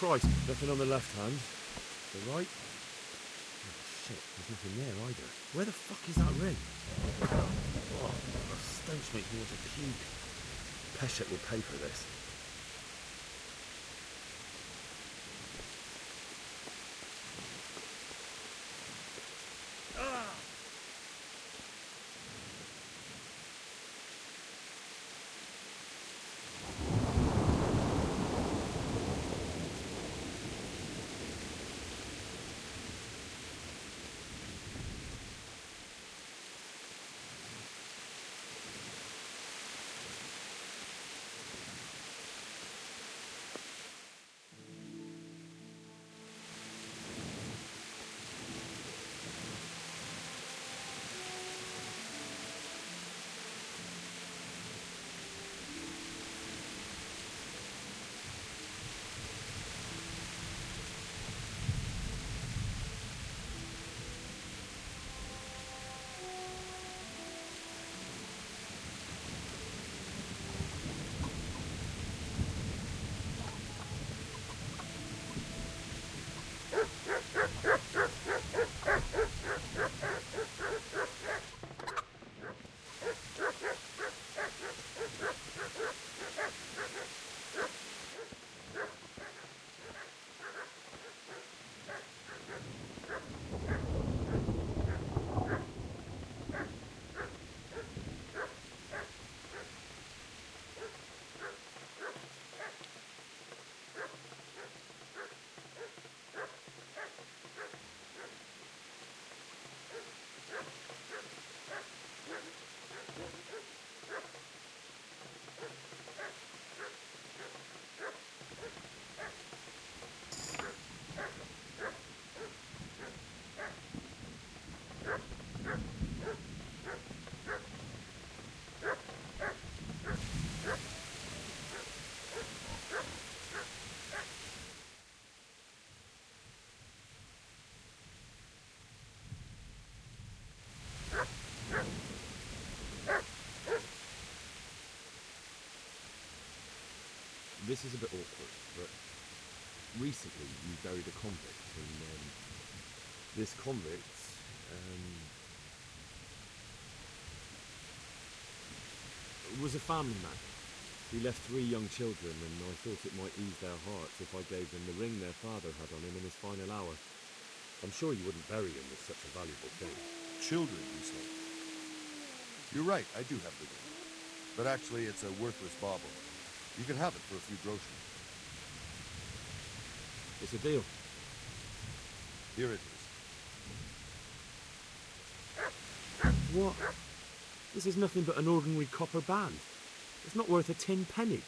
Christ, nothing on the left hand. The right? Oh, shit, there's nothing there either. Where the fuck is that ring? Oh, the stench makes me want to puke. Peshek will pay for this. This is a bit awkward, but recently you buried a convict, and this convict, was a family man. He left 3 young children, and I thought it might ease their hearts if I gave them the ring their father had on him in his final hour. I'm sure you wouldn't bury him with such a valuable thing. Children, you say? You're right, I do have the ring. But actually, it's a worthless bauble. You can have it for a few groschen. It's a deal. Here it is. What? This is nothing but an ordinary copper band. It's not worth a tin penny.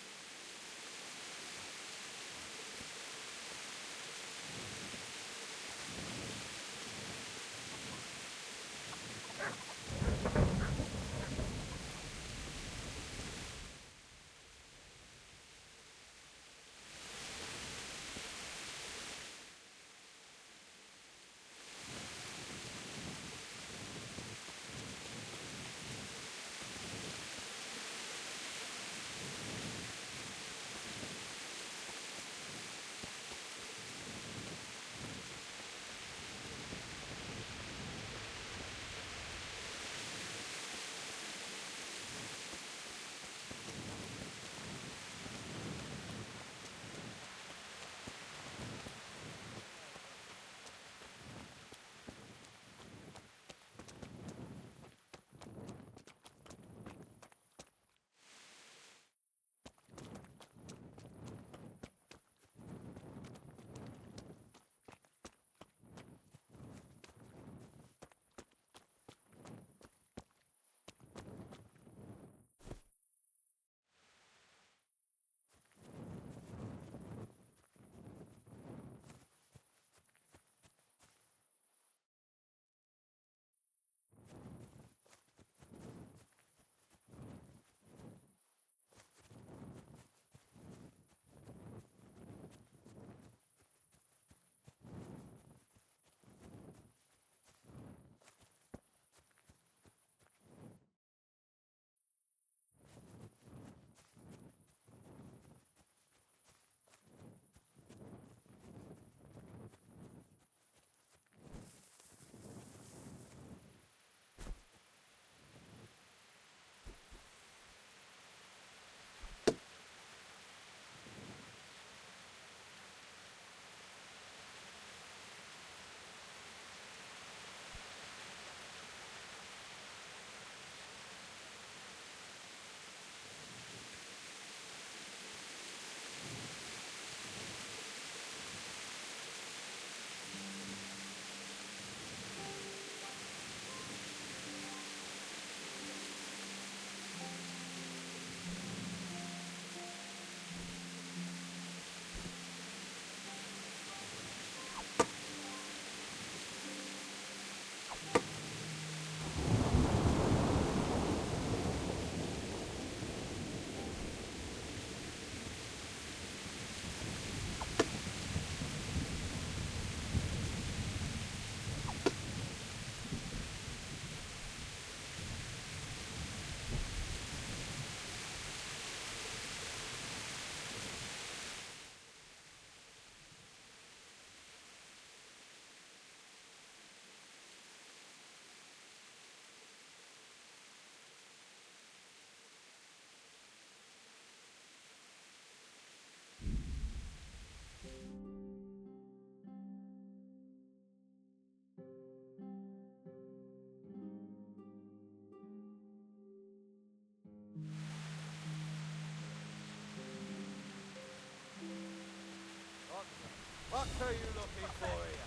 What are you looking for here?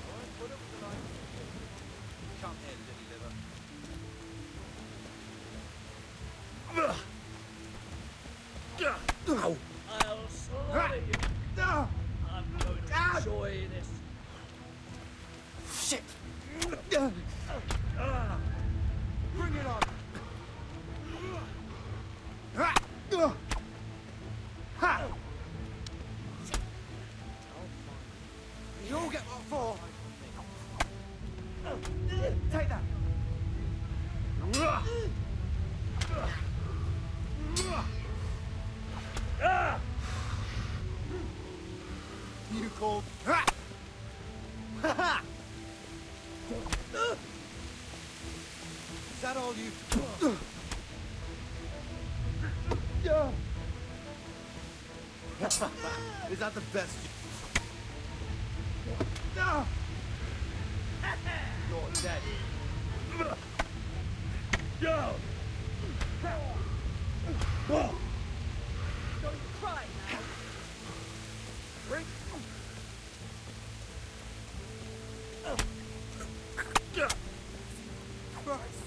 Alright, put up the line. Come here, little liver. Ow! I'll slaughter you. I'm going to enjoy this. Shit! Bring it on. You all get what for? Take that. You called. Is that all you? Is that the best? You're dead. Don't cry now. Bring. Christ.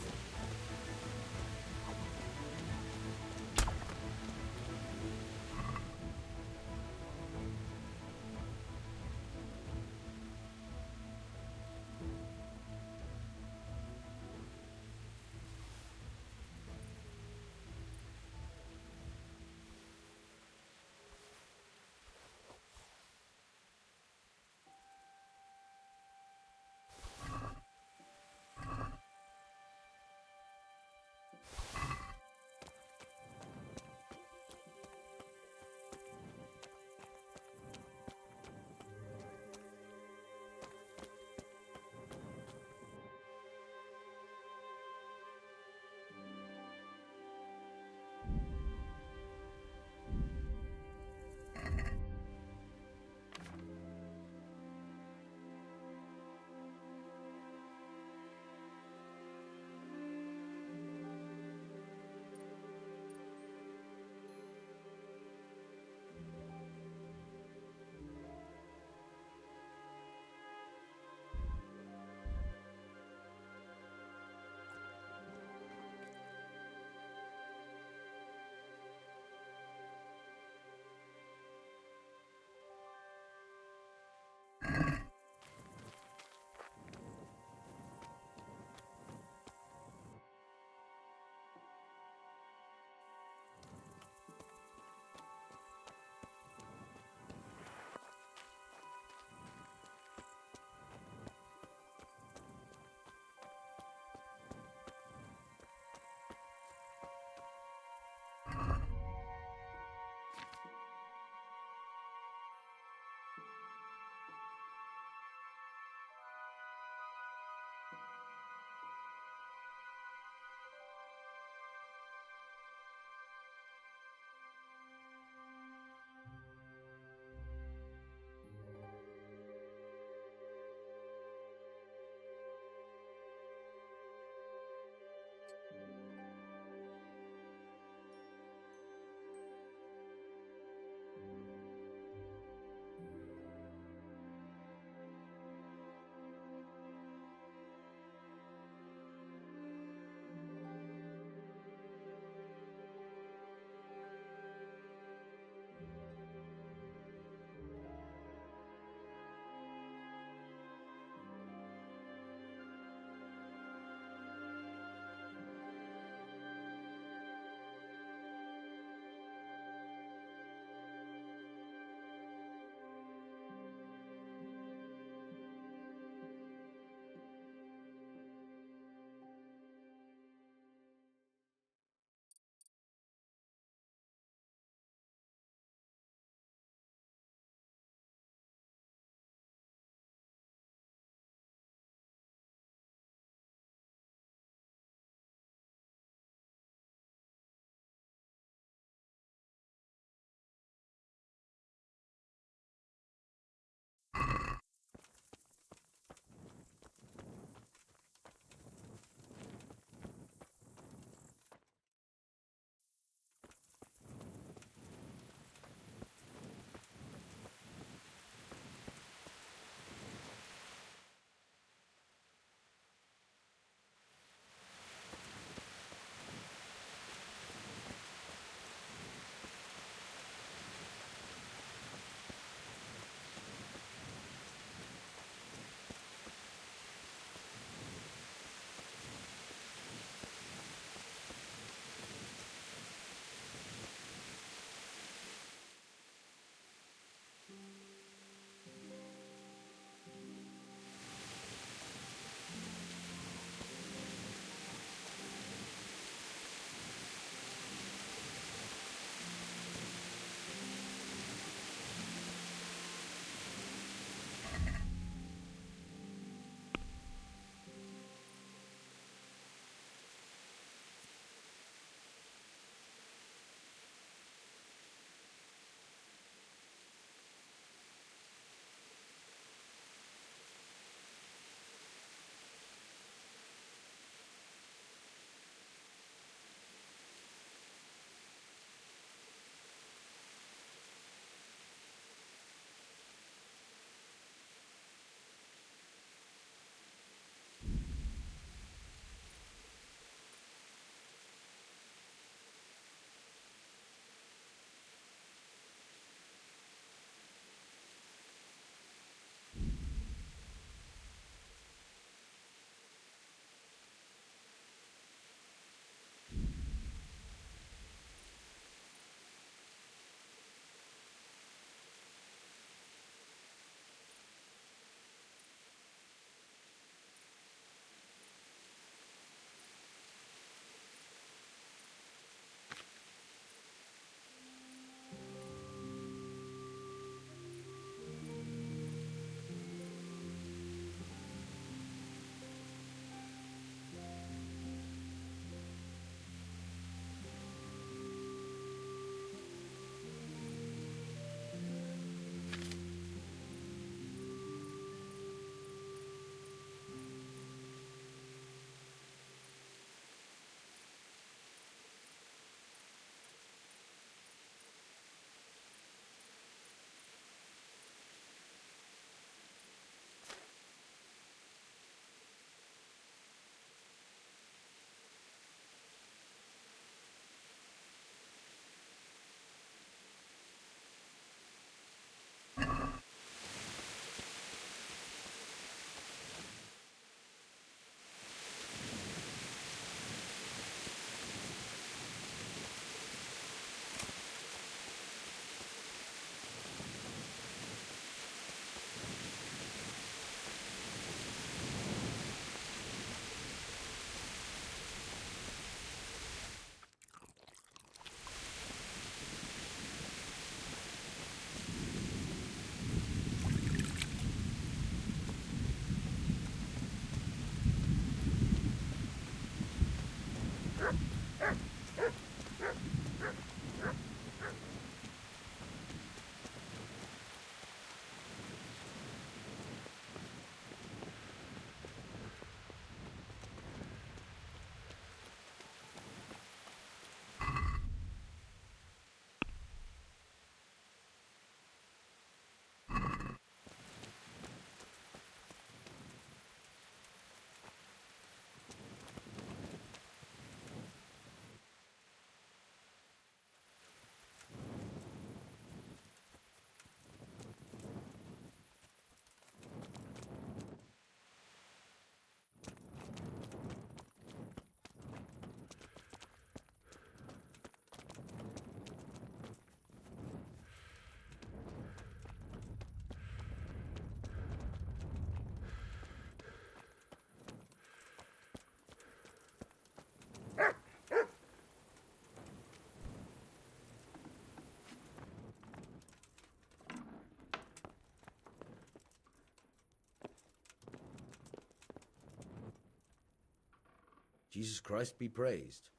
Jesus Christ be praised.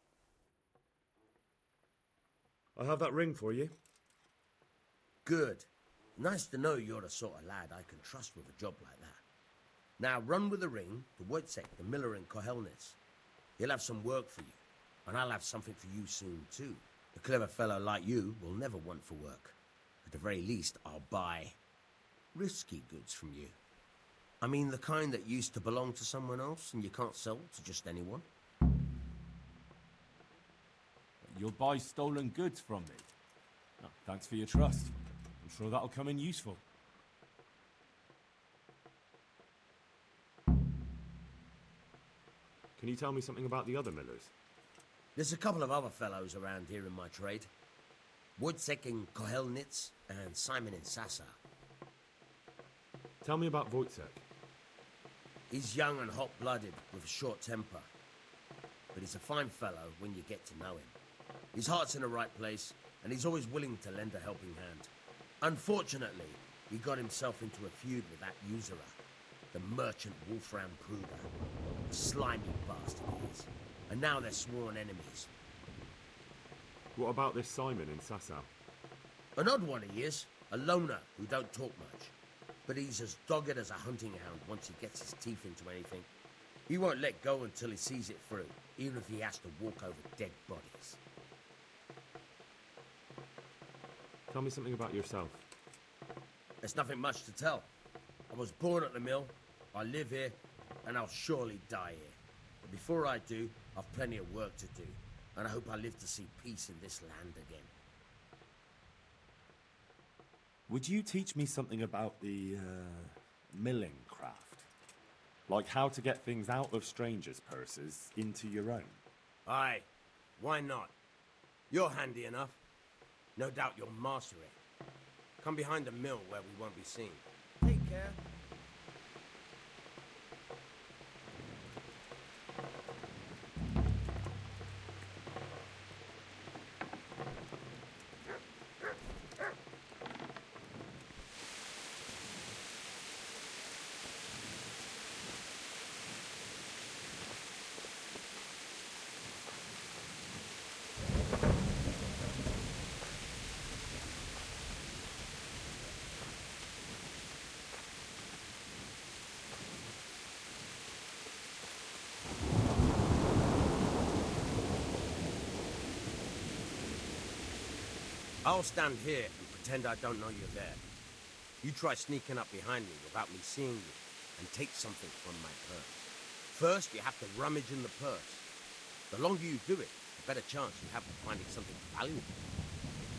I have that ring for you. Good. Nice to know you're the sort of lad I can trust with a job like that. Now run with the ring to V-très, the miller in Kohelnitz. He'll have some work for you, and I'll have something for you soon too. A clever fellow like you will never want for work. At the very least, I'll buy risky goods from you. I mean the kind that used to belong to someone else and you can't sell to just anyone. You'll buy stolen goods from me. Oh, thanks for your trust. I'm sure that'll come in useful. Can you tell me something about the other millers? There's a couple of other fellows around here in my trade. V-très in Kohelnitz and Simon in Sassa. Tell me about V-très. He's young and hot-blooded with a short temper. But he's a fine fellow when you get to know him. His heart's in the right place, and he's always willing to lend a helping hand. Unfortunately, he got himself into a feud with that usurer, the merchant Wolfram Pruder. A slimy bastard he is. And now they're sworn enemies. What about this Simon in Sasau? An odd one he is, a loner who don't talk much. But he's as dogged as a hunting hound once he gets his teeth into anything. He won't let go until he sees it through, even if he has to walk over dead bodies. Tell me something about yourself. There's nothing much to tell. I was born at the mill, I live here, and I'll surely die here. But before I do, I've plenty of work to do, and I hope I live to see peace in this land again. Would you teach me something about the, milling craft? Like how to get things out of strangers' purses into your own? Aye, why not? You're handy enough. No doubt you'll master it. Come behind the mill where we won't be seen. Take care. I'll stand here and pretend I don't know you're there. You try sneaking up behind me without me seeing you, and take something from my purse. First, you have to rummage in the purse. The longer you do it, the better chance you have of finding something valuable.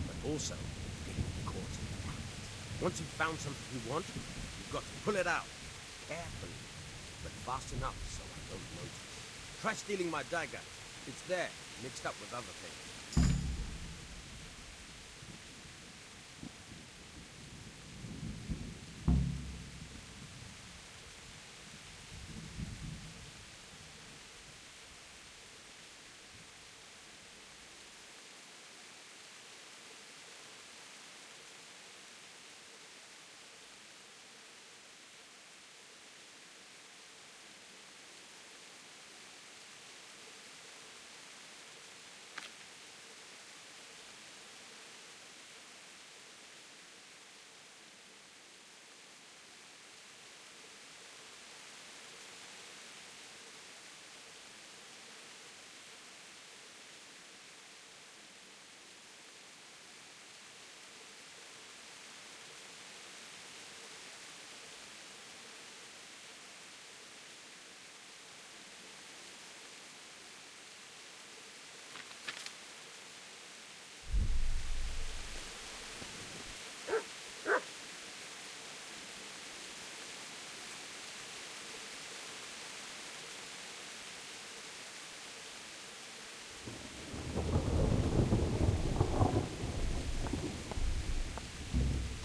But also, getting caught in the act. Once you've found something you want, you've got to pull it out. Carefully, but fast enough so I don't notice. Try stealing my dagger. It's there, mixed up with other things.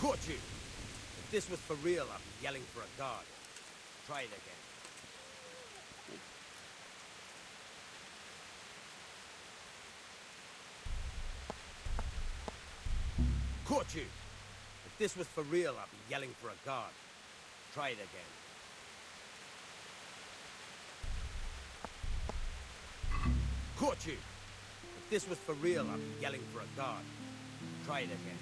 Caught you! If this was for real, I'd be yelling for a guard. Try it again. Caught you! If this was for real, I'd be yelling for a guard. Try it again. Caught you! If this was for real, I'd be yelling for a guard. Try it again.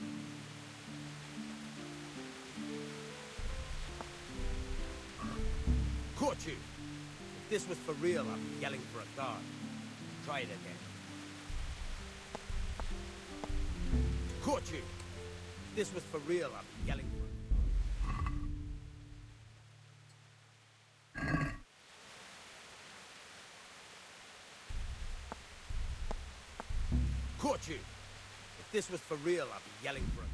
Caught you! If this was for real, I'd be yelling for a guard. Try it again. Caught you! If this was for real, I'd be yelling for a Caught you! If this was for real, I'd be yelling for a gun.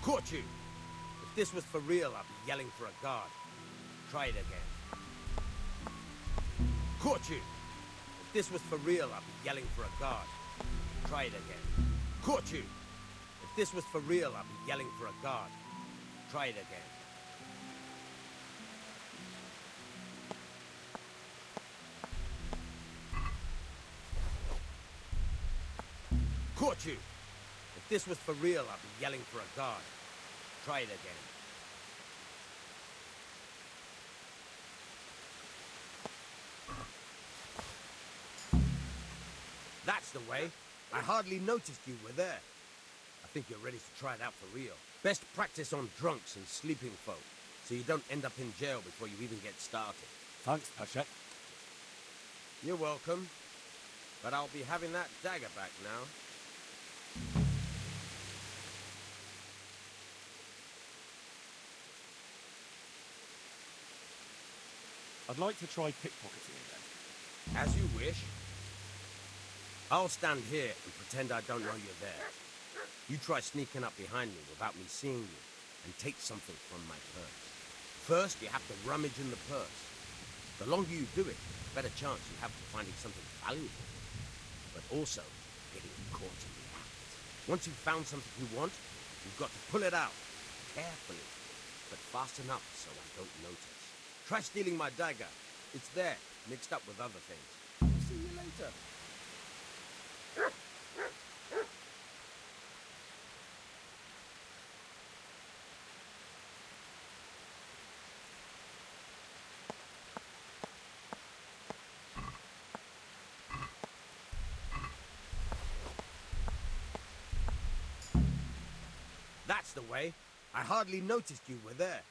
Caught you! If this was for real, I'd be yelling for a guard. Try it again. Caught you! If this was for real, I'd be yelling for a guard. Try it again. Caught you! If this was for real, I'd be yelling for a guard. Try it again. Caught you! If this was for real, I'd be yelling for a guard. Try it again. That's the way. I hardly noticed you were there. I think you're ready to try it out for real. Best practice on drunks and sleeping folk, so you don't end up in jail before you even get started. Thanks, Pashek. You're welcome. But I'll be having that dagger back now. I'd like to try pickpocketing again. As you wish. I'll stand here and pretend I don't know you're there. You try sneaking up behind me without me seeing you, and take something from my purse. First, you have to rummage in the purse. The longer you do it, the better chance you have of finding something valuable. But also, getting caught in the act. Once you've found something you want, you've got to pull it out. Carefully, but fast enough so I don't notice. Try stealing my dagger. It's there, mixed up with other things. I'll see you later. That's the way. I hardly noticed you were there.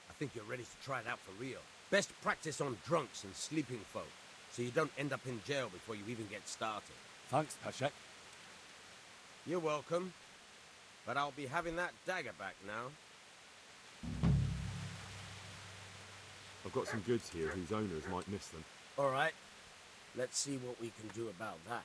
I think you're ready to try it out for real. Best practice on drunks and sleeping folk, so you don't end up in jail before you even get started. Thanks, Pashek. You're welcome. But I'll be having that dagger back now. I've got some goods here whose owners might miss them. All right. Let's see what we can do about that.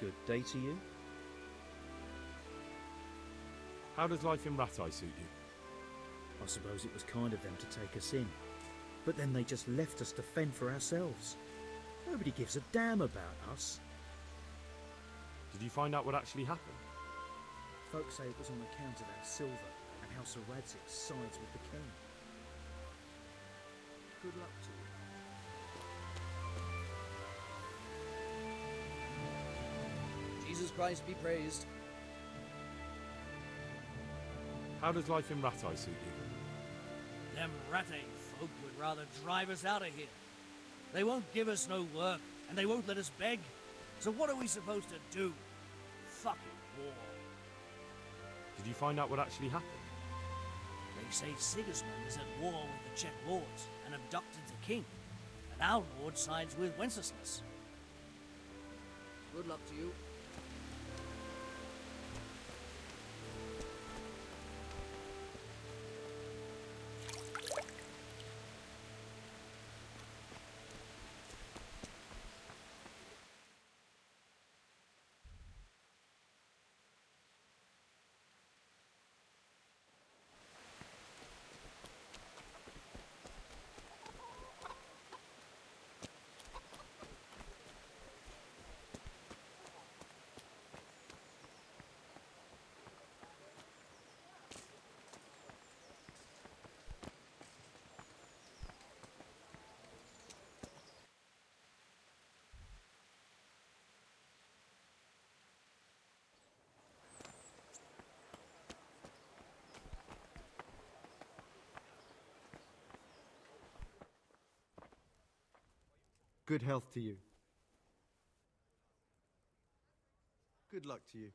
good day to you? How does life in Rat Eye suit you? I suppose it was kind of them to take us in. But then they just left us to fend for ourselves. Nobody gives a damn about us. Did you find out what actually happened? Folks say it was on account of our silver and how Sir Radzig sides with the king. Good luck to you. Jesus Christ be praised. How does life in Rat Eye suit you? Them ratty folk would rather drive us out of here. They won't give us no work, and they won't let us beg. So what are we supposed to do? Fucking war. Did you find out what actually happened? They say Sigismund is at war with the Czech lords and abducted the king. And our lord sides with Wenceslas. Good luck to you. Good health to you. Good luck to you.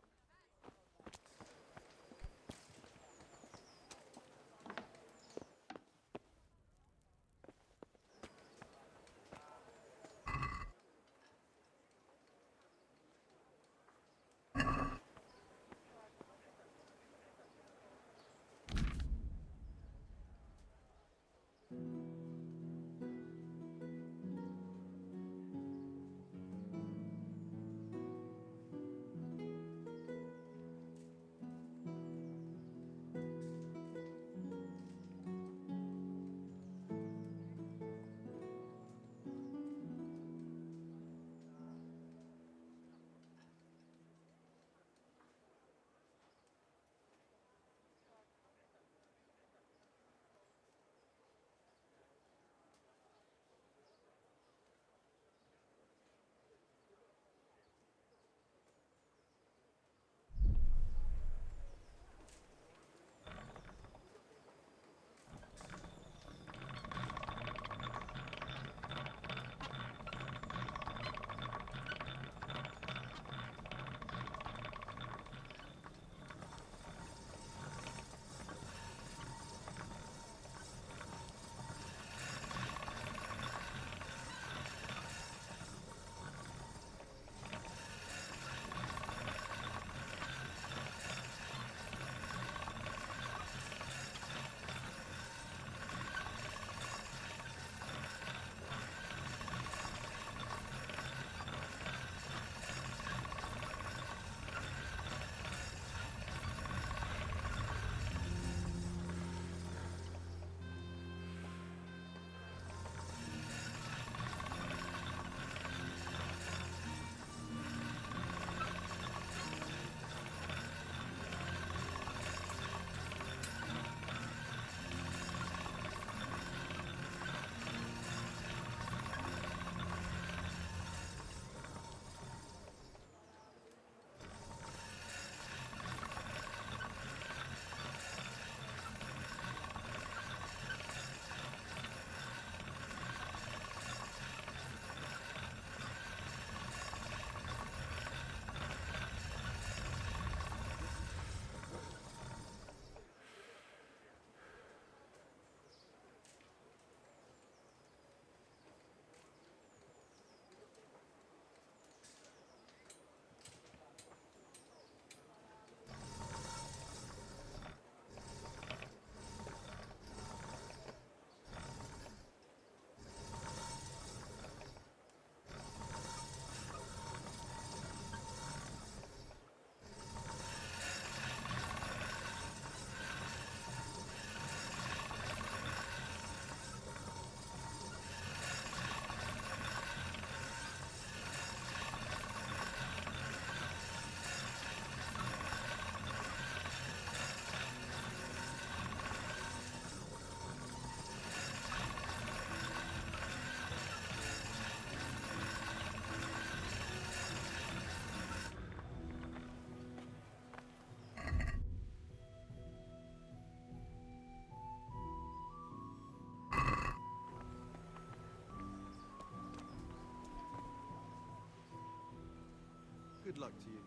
Good luck to you.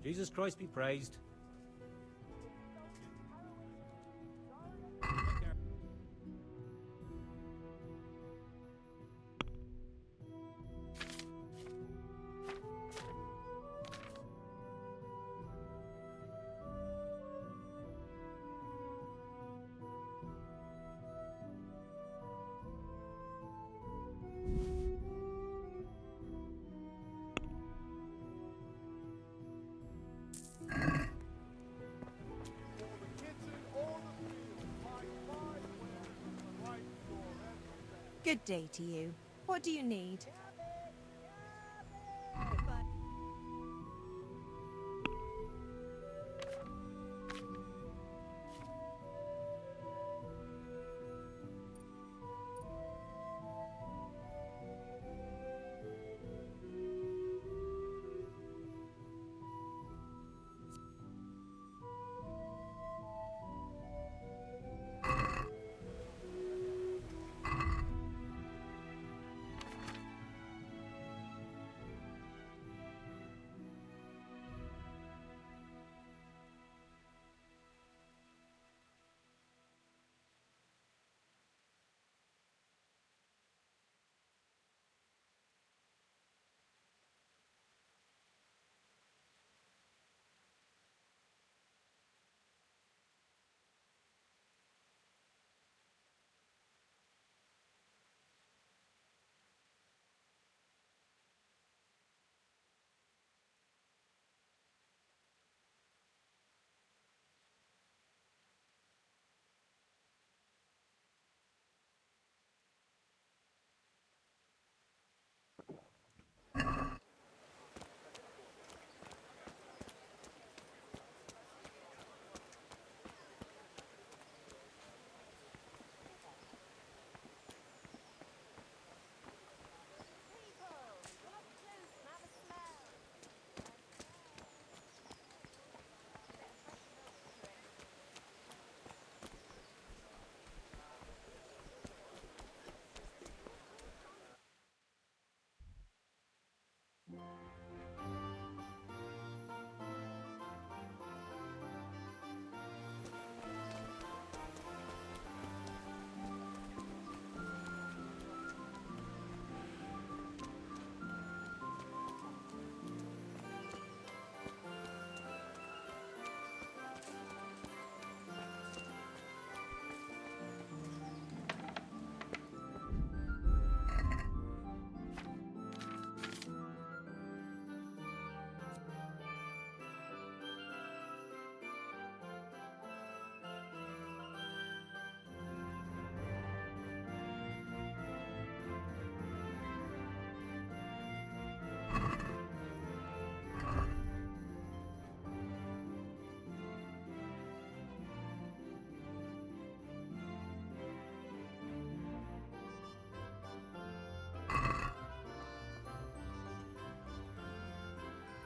Jesus Christ be praised. Good day to you. What do you need?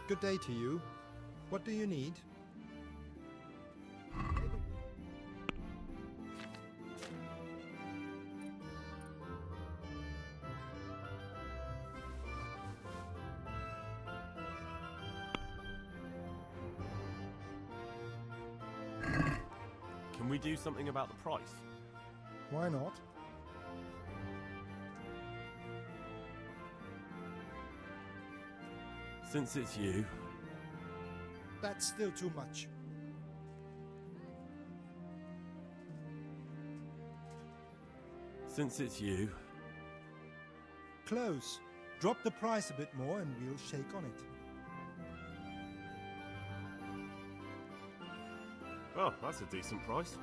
Good day to you. What do you need? Can we do something about the price? Why not? Since it's you, That's still too much. since it's you, Close. Drop the price a bit more and we'll shake on it. oh, that's a decent price.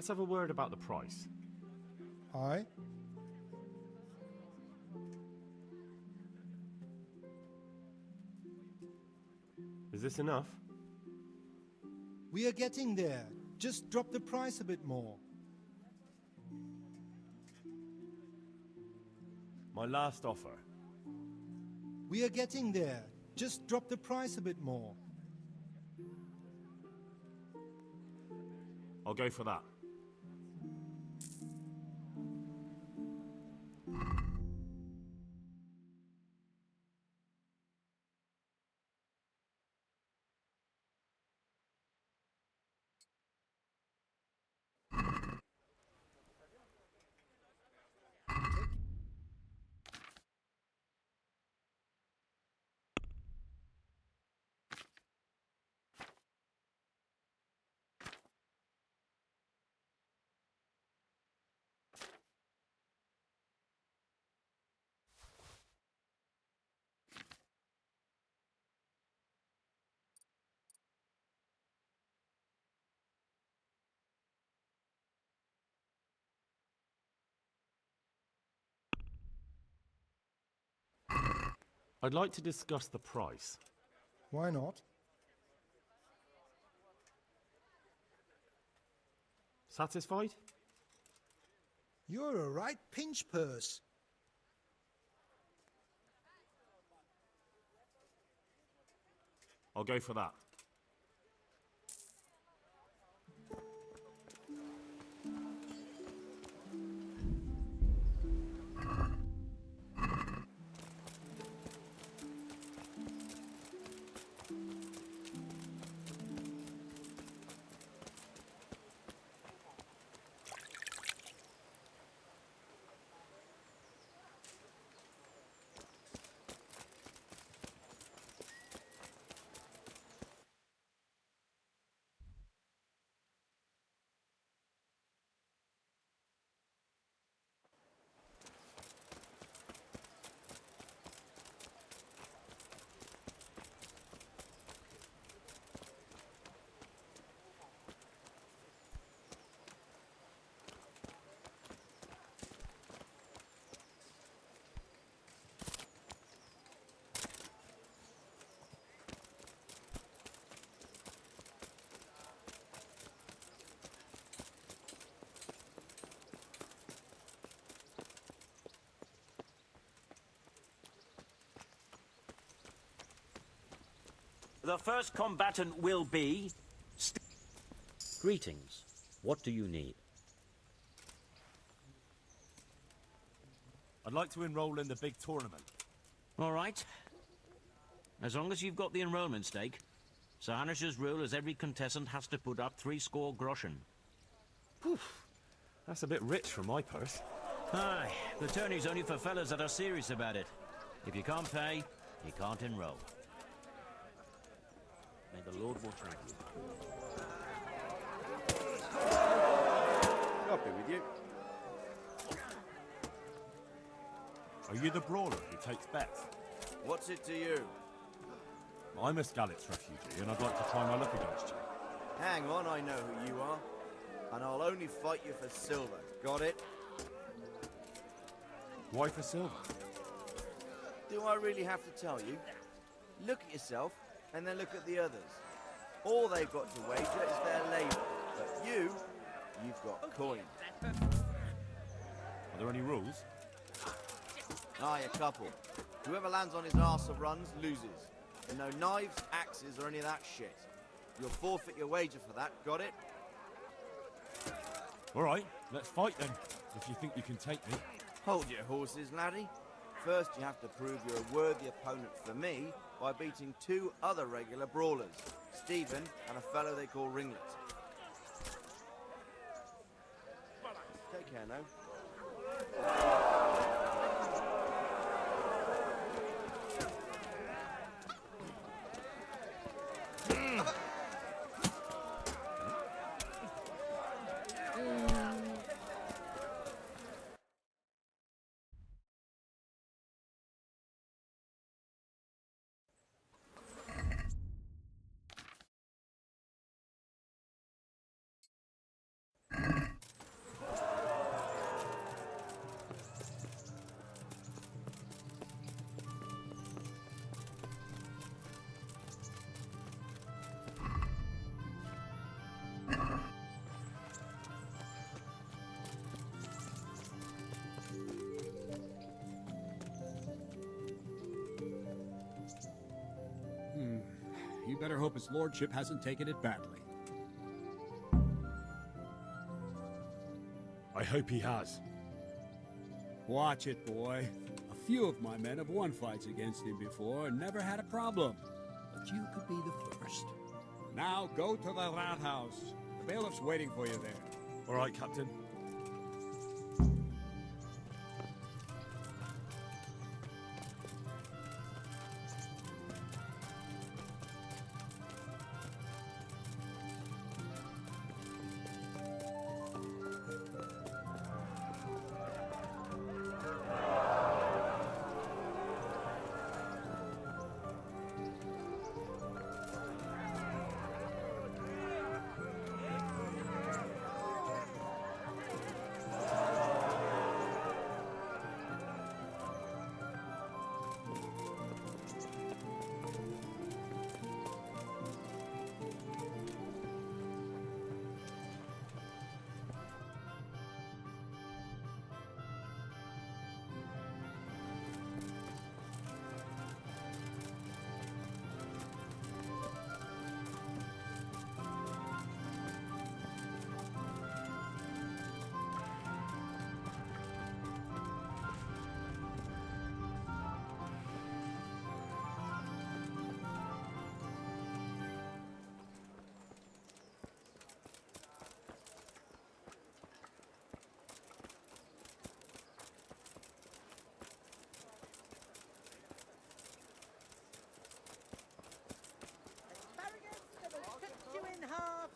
Let's have a word about the price. Aye. Is this enough? We are getting there. Just drop the price a bit more. My last offer. We are getting there. Just drop the price a bit more. I'll go for that. I'd like to discuss the price. Why not? Satisfied? You're a right pinch purse. I'll go for that. The first combatant will be... Greetings. What do you need? I'd like to enroll in the big tournament. All right. As long as you've got the enrollment stake. Sir Hanish's rule is every contestant has to put up 60 groschen. Poof. That's a bit rich for my purse. Aye, the tourney's only for fellas that are serious about it. If you can't pay, you can't enroll. May the Lord watch over you. I'll be with you. Are you the brawler who takes bets? What's it to you? I'm a Skalitz refugee, and I'd like to try my luck against you. Hang on, I know who you are. And I'll only fight you for silver. Got it? Why for silver? Do I really have to tell you? Look at yourself, and then look at the others. All they've got to wager is their labour. But you've got coin. Are there any rules? Aye, a couple. Whoever lands on his arse or runs, loses. And no knives, axes, or any of that shit. You'll forfeit your wager for that, got it? All right, let's fight then, if you think you can take me. Hold your horses, laddie. First, you have to prove you're a worthy opponent for me by beating 2 other regular brawlers, Stephen and a fellow they call Ringlet. Take care now. Better hope his lordship hasn't taken it badly. I hope he has. Watch it, boy. A few of my men have won fights against him before and never had a problem. But you could be the first. Now go to the rat house. The bailiff's waiting for you there. All right, Captain.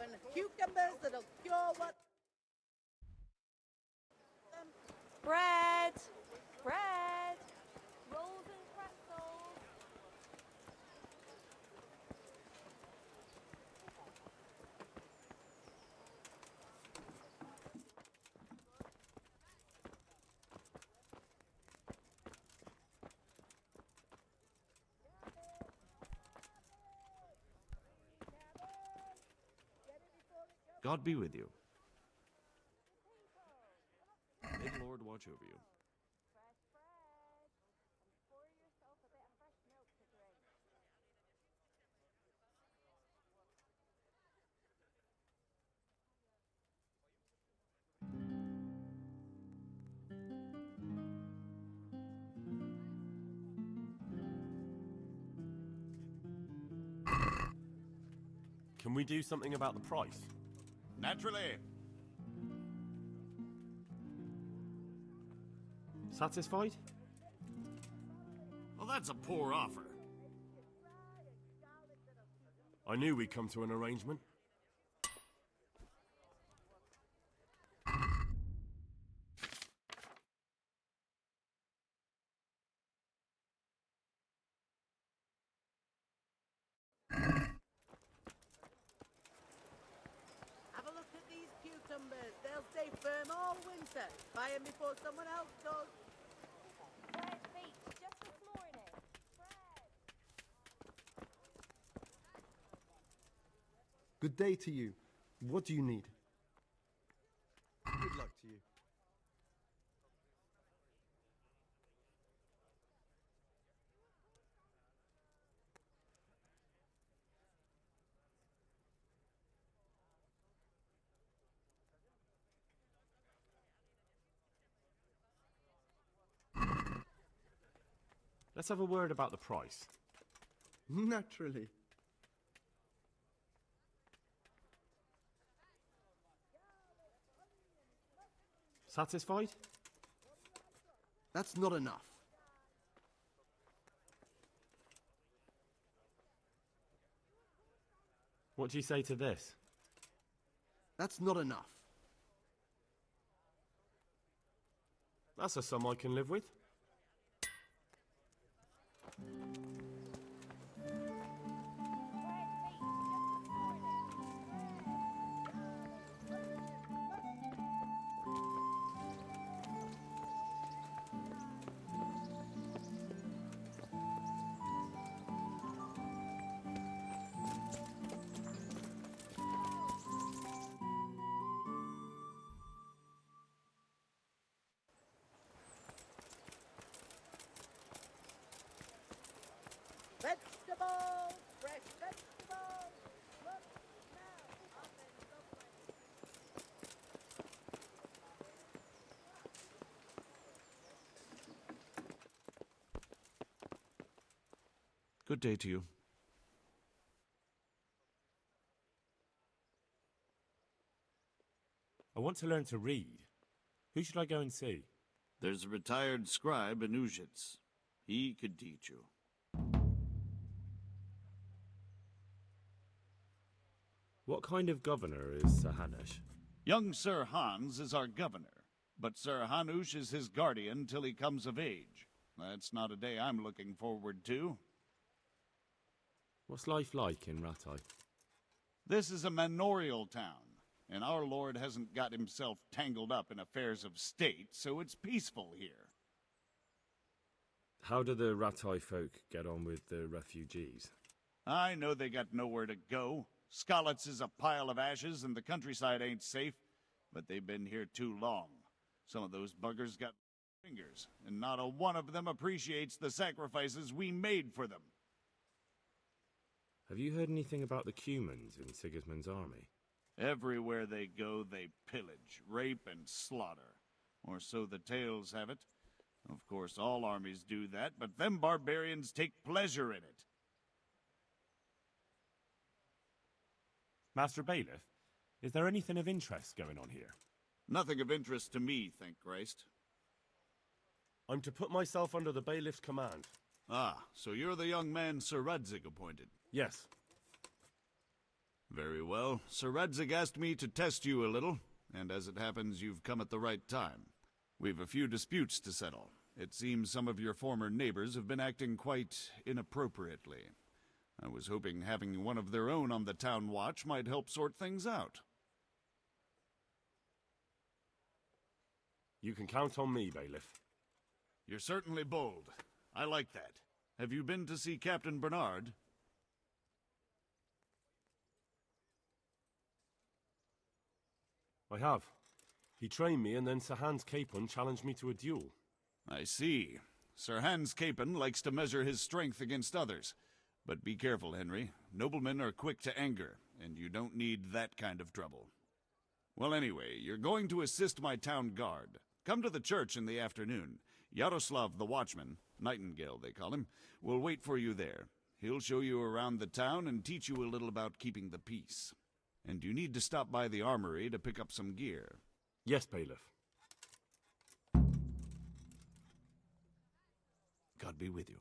And cucumbers that'll cure what... Bread! Bread! Rolls and pretzels! God be with you. May the Lord watch over you. Can we do something about the price? Naturally. Satisfied? Well, that's a poor offer. I knew we'd come to an arrangement. Have a look at these cucumbers. They'll stay firm all winter. Buy them before someone else does. Bread baked just this morning. Bread! Good day to you. What do you need? Good luck to you. Let's have a word about the price. Naturally. Satisfied? That's not enough. What do you say to this? That's not enough. That's a sum I can live with. Good day to you. I want to learn to read. Who should I go and see? There's a retired scribe in Uzhitz. He could teach you. What kind of governor is Sir Hanush? Young Sir Hans is our governor, but Sir Hanush is his guardian till he comes of age. That's not a day I'm looking forward to. What's life like in Ratai? This is a manorial town, and our lord hasn't got himself tangled up in affairs of state, so it's peaceful here. How do the Ratai folk get on with the refugees? I know they got nowhere to go. Skalitz is a pile of ashes, and the countryside ain't safe, but they've been here too long. Some of those buggers got fingers, and not a one of them appreciates the sacrifices we made for them. Have you heard anything about the Cumans in Sigismund's army? Everywhere they go, they pillage, rape, and slaughter. Or so the tales have it. Of course, all armies do that, but them barbarians take pleasure in it. Master Bailiff, is there anything of interest going on here? Nothing of interest to me, thank Christ. I'm to put myself under the bailiff's command. Ah, so you're the young man Sir Radzig appointed? Yes. Very well. Sir Radzig asked me to test you a little, and as it happens, you've come at the right time. We've a few disputes to settle. It seems some of your former neighbors have been acting quite inappropriately. I was hoping having one of their own on the town watch might help sort things out. You can count on me, Bailiff. You're certainly bold. I like that. Have you been to see Captain Bernard? I have. He trained me, and then Sir Hans Capon challenged me to a duel. I see. Sir Hans Capon likes to measure his strength against others. But be careful, Henry. Noblemen are quick to anger, and you don't need that kind of trouble. Well, anyway, you're going to assist my town guard. Come to the church in the afternoon. Yaroslav the watchman, Nightingale they call him, will wait for you there. He'll show you around the town and teach you a little about keeping the peace. And you need to stop by the armory to pick up some gear. Yes, Bailiff. God be with you.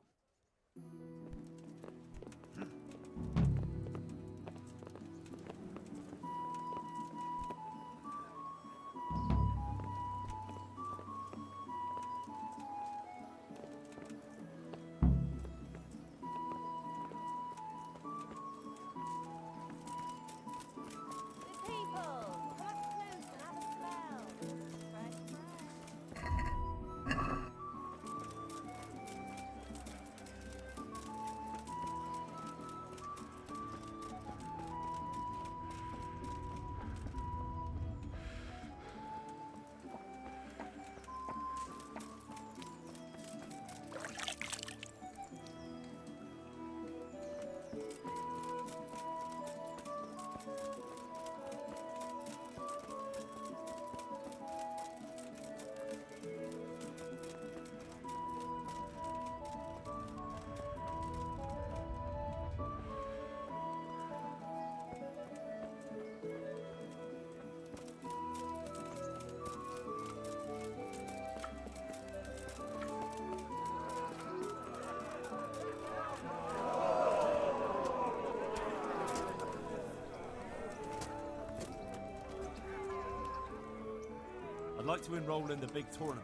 I'd like to enroll in the big tournament.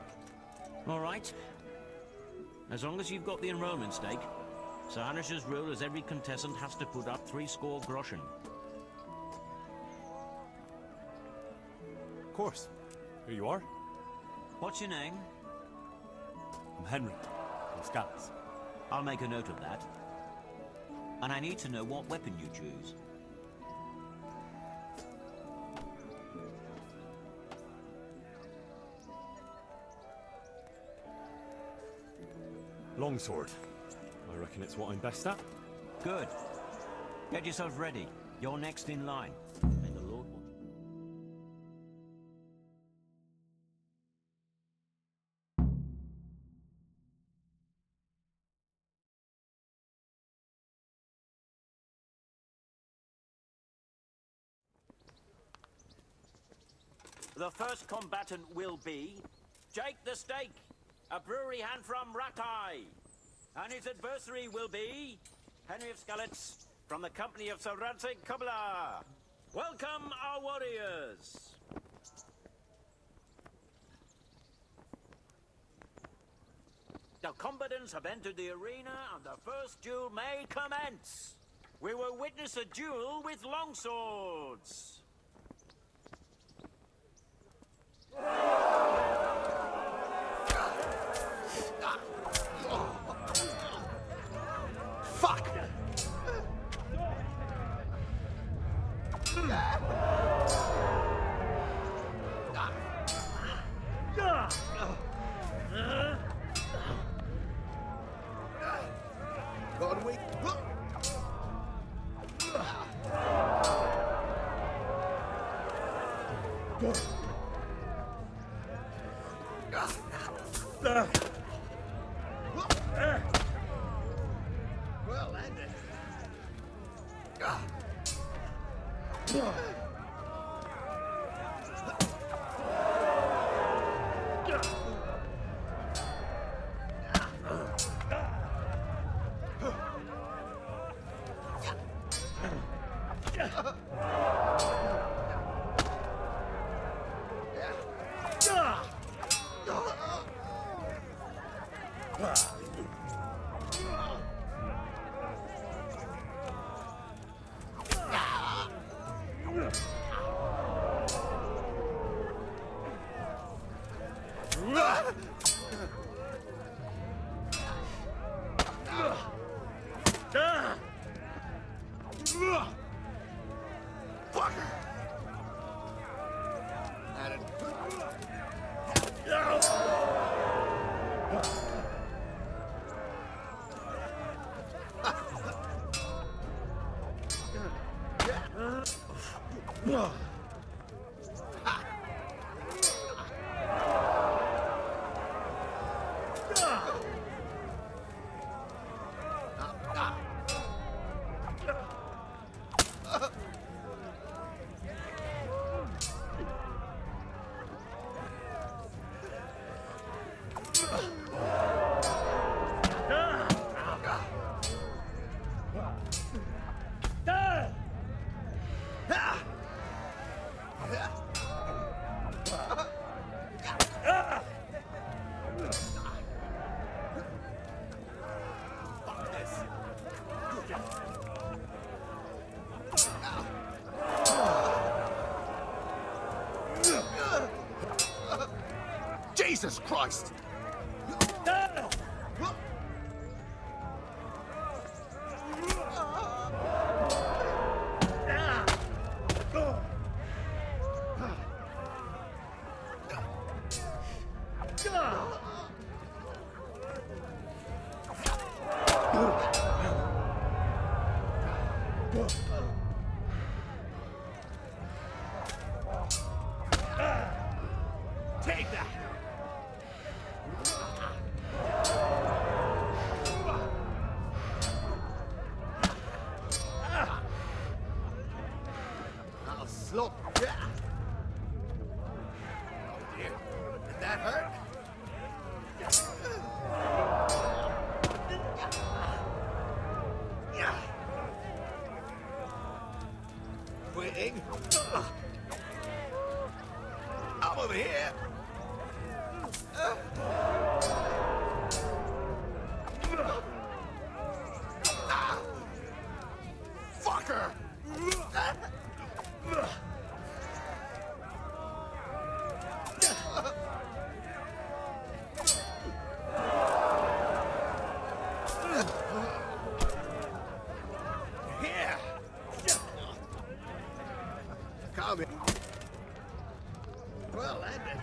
All right. As long as you've got the enrollment stake, Sir Hanush's rule is every contestant has to put up 3 score groschen. Of course. Here you are. What's your name? I'm Henry, from Scouts. I'll make a note of that. And I need to know what weapon you choose. Longsword. I reckon it's what I'm best at. Good. Get yourself ready. You're next in line. The first combatant will be Jake the Steak, a brewery hand from Rakai. And his adversary will be Henry of Skalitz from the company of Sir Radzik Kubla. Welcome, our warriors. The combatants have entered the arena and the first duel may commence. We will witness a duel with longswords. Fuck! God, we... Well landed. Jesus Christ! Take that! I'll slop. Yeah. Oh dear. Did that hurt? Quitting. I'm over here. Fucker! Here! Come in. Well landed.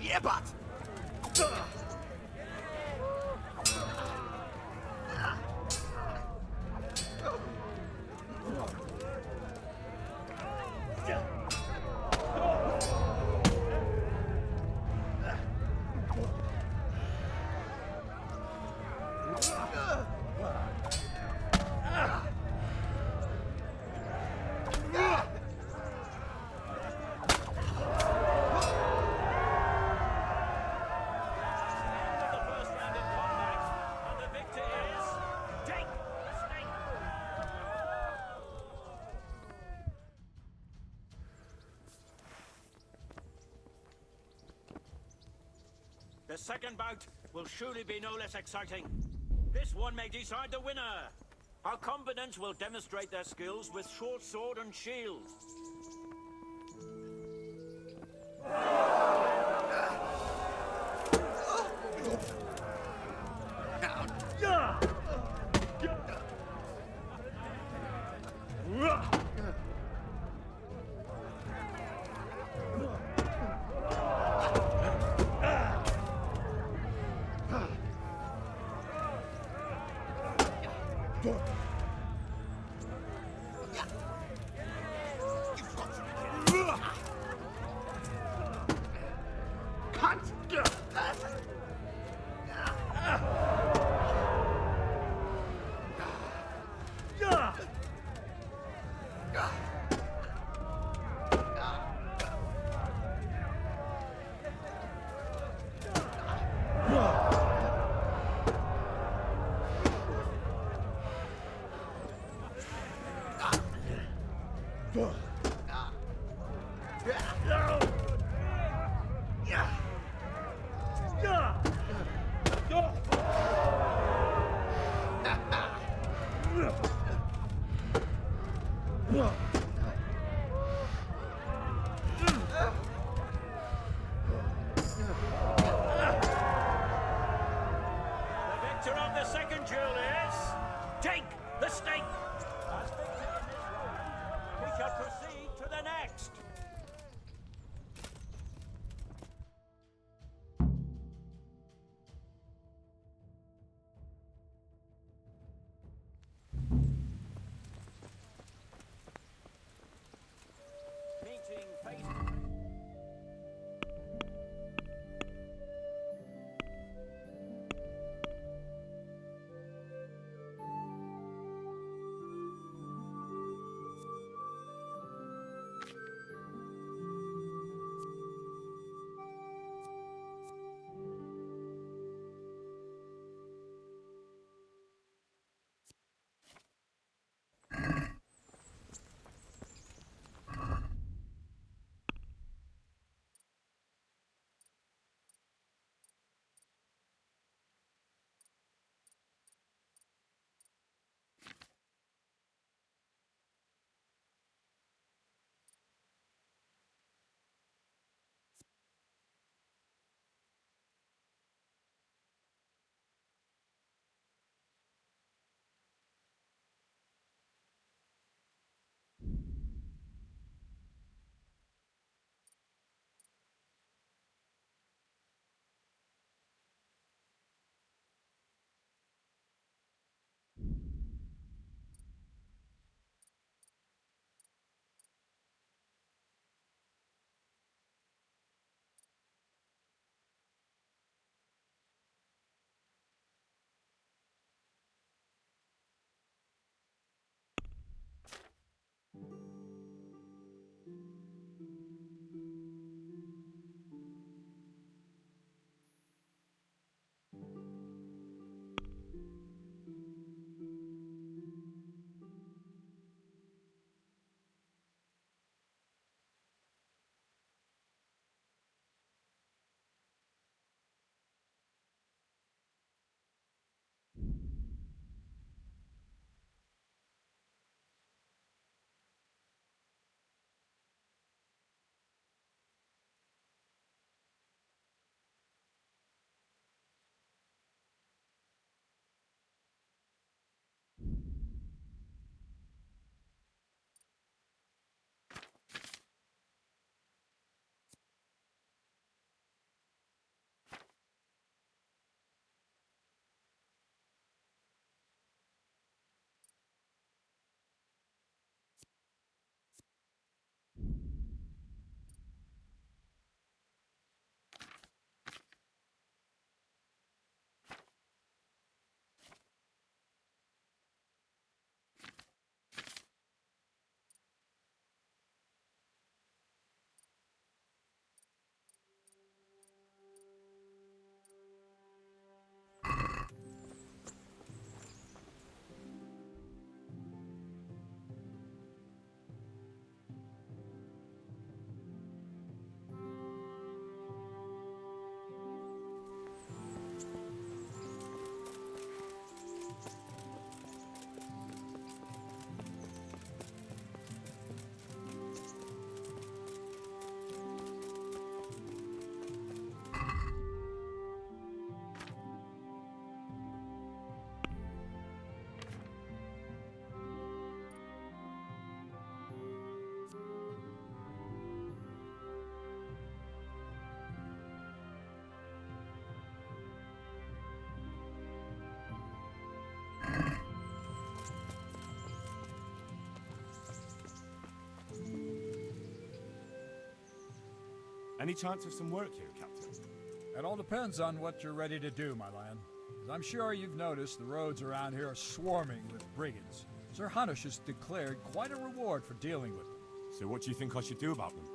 Yeah, but. The second bout will surely be no less exciting. This one may decide the winner. Our combatants will demonstrate their skills with short sword and shield. Any chance of some work here, Captain? It all depends on what you're ready to do, my lad. As I'm sure you've noticed, the roads around here are swarming with brigands. Sir Hanush has declared quite a reward for dealing with them. So what do you think I should do about them?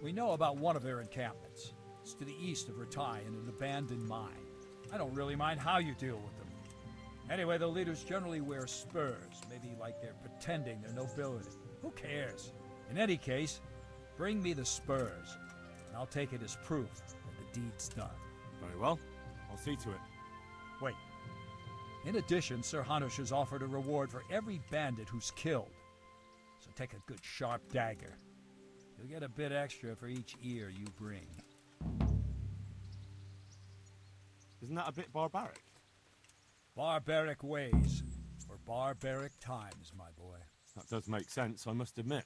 We know about one of their encampments. It's to the east of Ratai in an abandoned mine. I don't really mind how you deal with them. Anyway, the leaders generally wear spurs, maybe like they're pretending they're nobility. Who cares? In any case, bring me the spurs, and I'll take it as proof that the deed's done. Very well. I'll see to it. Wait. In addition, Sir Hanush has offered a reward for every bandit who's killed. So take a good sharp dagger. You'll get a bit extra for each ear you bring. Isn't that a bit barbaric? Barbaric ways, or barbaric times, my boy. That does make sense, I must admit.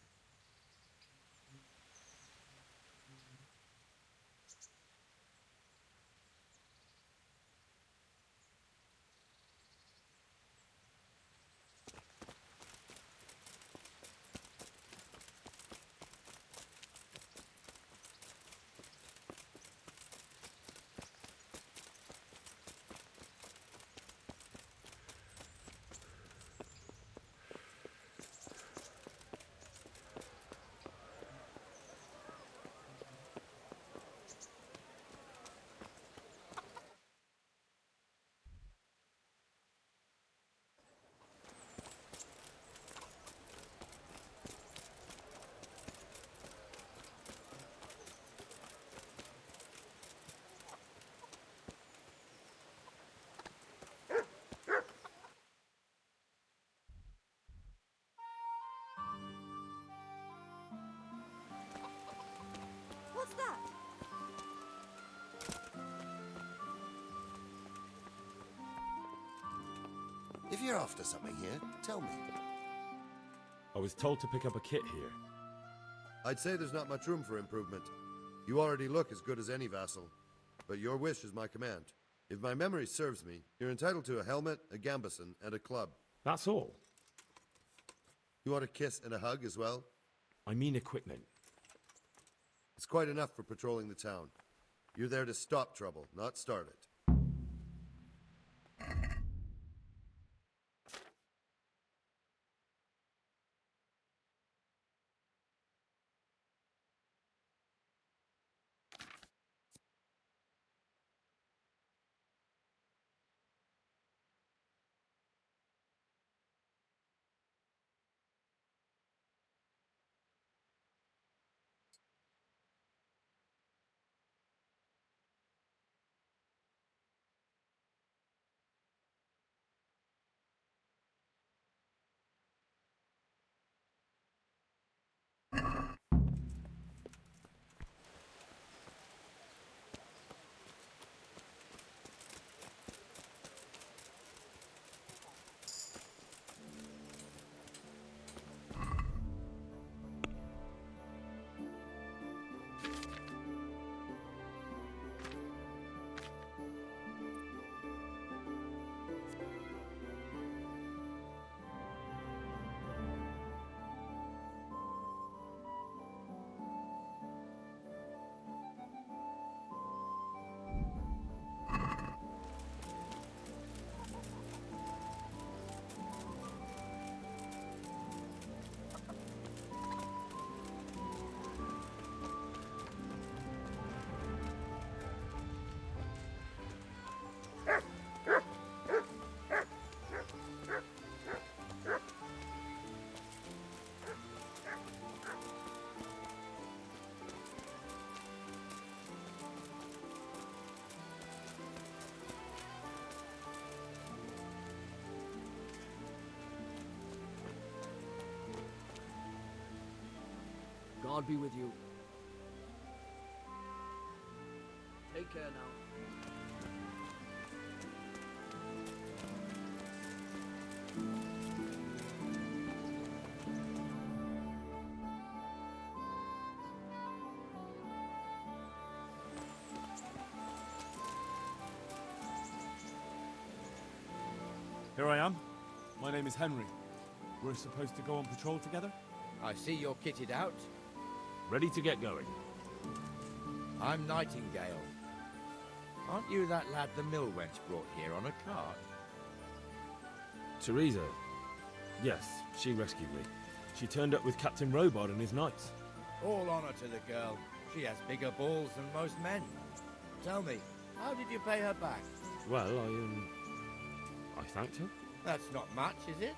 What's that? If you're after something here, tell me. I was told to pick up a kit here. I'd say there's not much room for improvement. You already look as good as any vassal. But your wish is my command. If my memory serves me, you're entitled to a helmet, a gambeson, and a club. That's all? You want a kiss and a hug as well? I mean equipment. It's quite enough for patrolling the town. You're there to stop trouble, not start it. God be with you. Take care now. Here I am. My name is Henry. We're supposed to go on patrol together? I see you're kitted out. Ready to get going. I'm Nightingale. Aren't you that lad the mill wench brought here on a cart? Teresa. Yes, she rescued me. She turned up with Captain Robard and his knights. All honor to the girl. She has bigger balls than most men. Tell me, how did you pay her back? Well, I thanked her. That's not much, is it?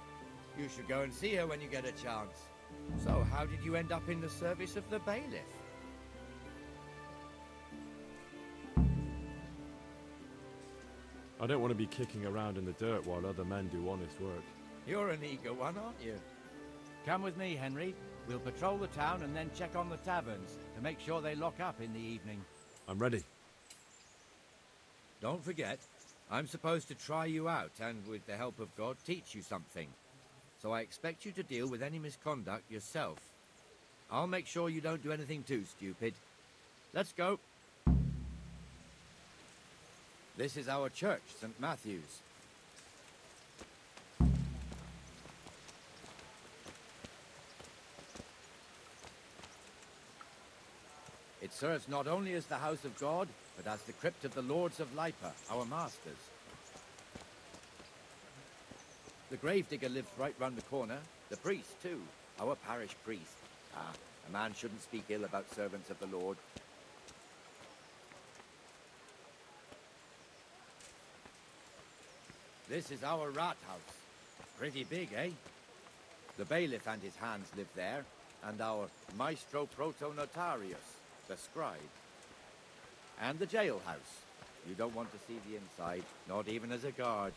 You should go and see her when you get a chance. So, how did you end up in the service of the bailiff? I don't want to be kicking around in the dirt while other men do honest work. You're an eager one, aren't you? Come with me, Henry. We'll patrol the town and then check on the taverns to make sure they lock up in the evening. I'm ready. Don't forget, I'm supposed to try you out and, with the help of God, teach you something. So I expect you to deal with any misconduct yourself. I'll make sure you don't do anything too stupid. Let's go. This is our church, St. Matthew's. It serves not only as the house of God, but as the crypt of the lords of Lipa, our masters. The gravedigger lives right round the corner. The priest, too, our parish priest. Ah, a man shouldn't speak ill about servants of the Lord. This is our rat house. Pretty big, eh? The bailiff and his hands live there, and our maestro proto-notarius, the scribe. And the jailhouse. You don't want to see the inside, not even as a guard.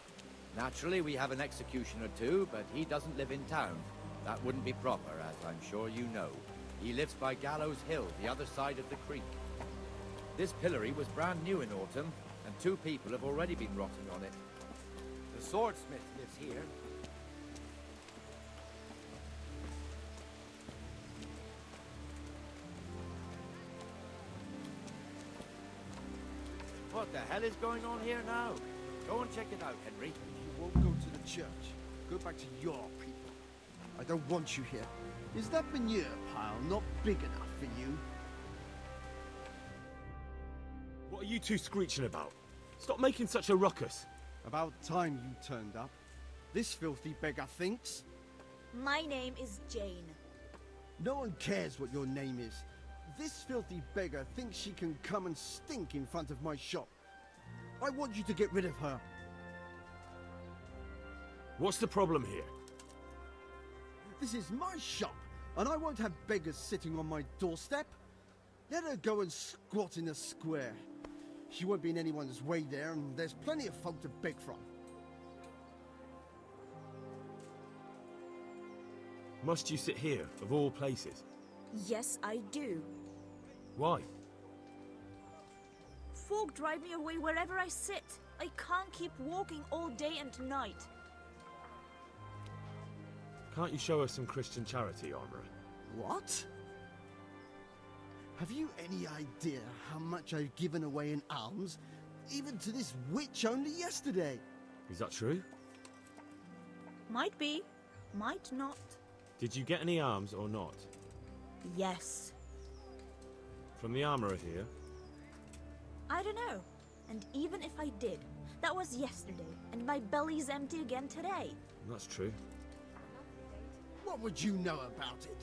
Naturally, we have an executioner too, but he doesn't live in town. That wouldn't be proper, as I'm sure you know. He lives by Gallows Hill, the other side of the creek. This pillory was brand new in autumn, and 2 people have already been rotting on it. The swordsmith lives here. What the hell is going on here now? Go and check it out, Henry. You won't go to the church. Go back to your people. I don't want you here. Is that manure pile not big enough for you? What are you two screeching about? Stop making such a ruckus. About time you turned up. This filthy beggar thinks. My name is Jane. No one cares what your name is. This filthy beggar thinks she can come and stink in front of my shop. I want you to get rid of her. What's the problem here? This is my shop, and I won't have beggars sitting on my doorstep. Let her go and squat in a square. She won't be in anyone's way there, and there's plenty of folk to beg from. Must you sit here, of all places? Yes, I do. Why? Folk drive me away wherever I sit. I can't keep walking all day and night. Can't you show us some Christian charity, Armourer? What? Have you any idea how much I've given away in alms, even to this witch only yesterday? Is that true? Might be, might not. Did you get any alms or not? Yes. From the Armourer here? I don't know. And even if I did, that was yesterday, and my belly's empty again today. That's true. What would you know about it?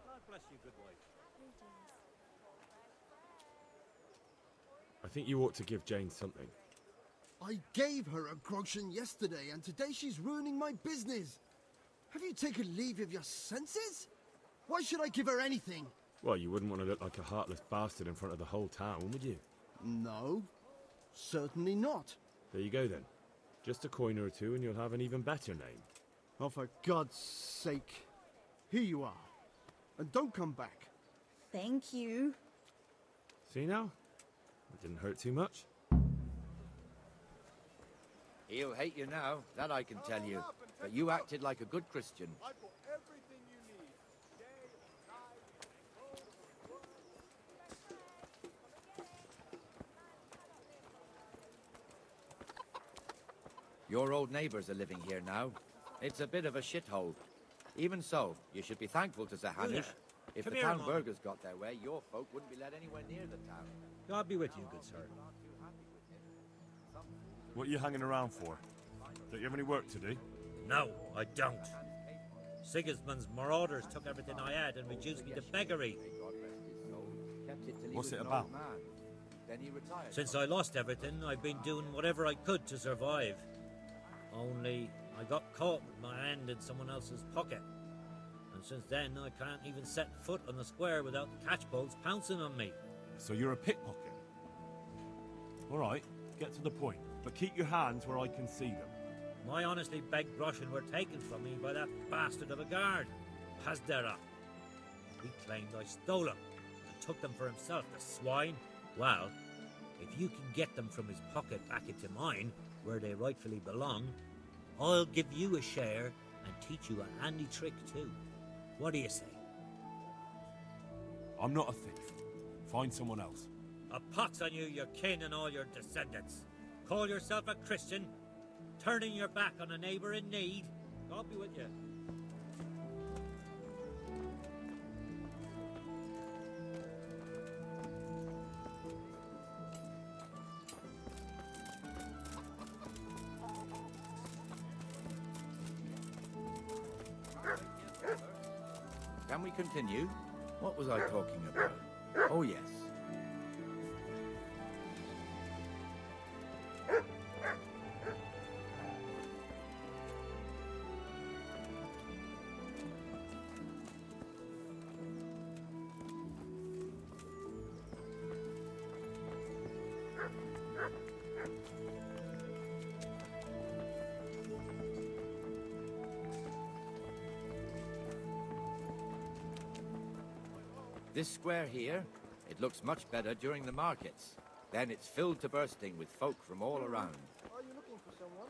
God bless you, good wife. I think you ought to give Jane something. I gave her a groschen yesterday, and today she's ruining my business. Have you taken leave of your senses? Why should I give her anything? Well, you wouldn't want to look like a heartless bastard in front of the whole town, would you? No, certainly not. There you go then. Just a coin or two and you'll have an even better name. Oh, for God's sake. Here you are. And don't come back. Thank you. See now? It didn't hurt too much. He'll hate you now, that I can tell you. But you acted like a good Christian. Your old neighbors are living here now. It's a bit of a shithole. Even so, you should be thankful to Sir Hanush. If Come the here a town moment. burghers got their way, your folk wouldn't be let anywhere near the town. God be with you, good sir. What are you hanging around for? Don't you have any work to do? No, I don't. Sigismund's marauders took everything I had and reduced me to beggary. What's it about? Since I lost everything, I've been doing whatever I could to survive. Only, I got caught with my hand in someone else's pocket. And since then, I can't even set foot on the square without catchbolts pouncing on me. So you're a pickpocket? Alright, get to the point. But keep your hands where I can see them. My honestly begged groschen were taken from me by that bastard of a guard, Hasdera. He claimed I stole them and took them for himself, the swine. Well, if you can get them from his pocket back into mine, where they rightfully belong, I'll give you a share and teach you a handy trick too. What do you say? I'm not a thief. Find someone else. A pox on you, your kin and all your descendants. Call yourself a Christian, turning your back on a neighbour in need. God be with you. Can we continue? What was I talking about? Oh, yes. This square here, it looks much better during the markets. Then it's filled to bursting with folk from all around. Are you looking for someone?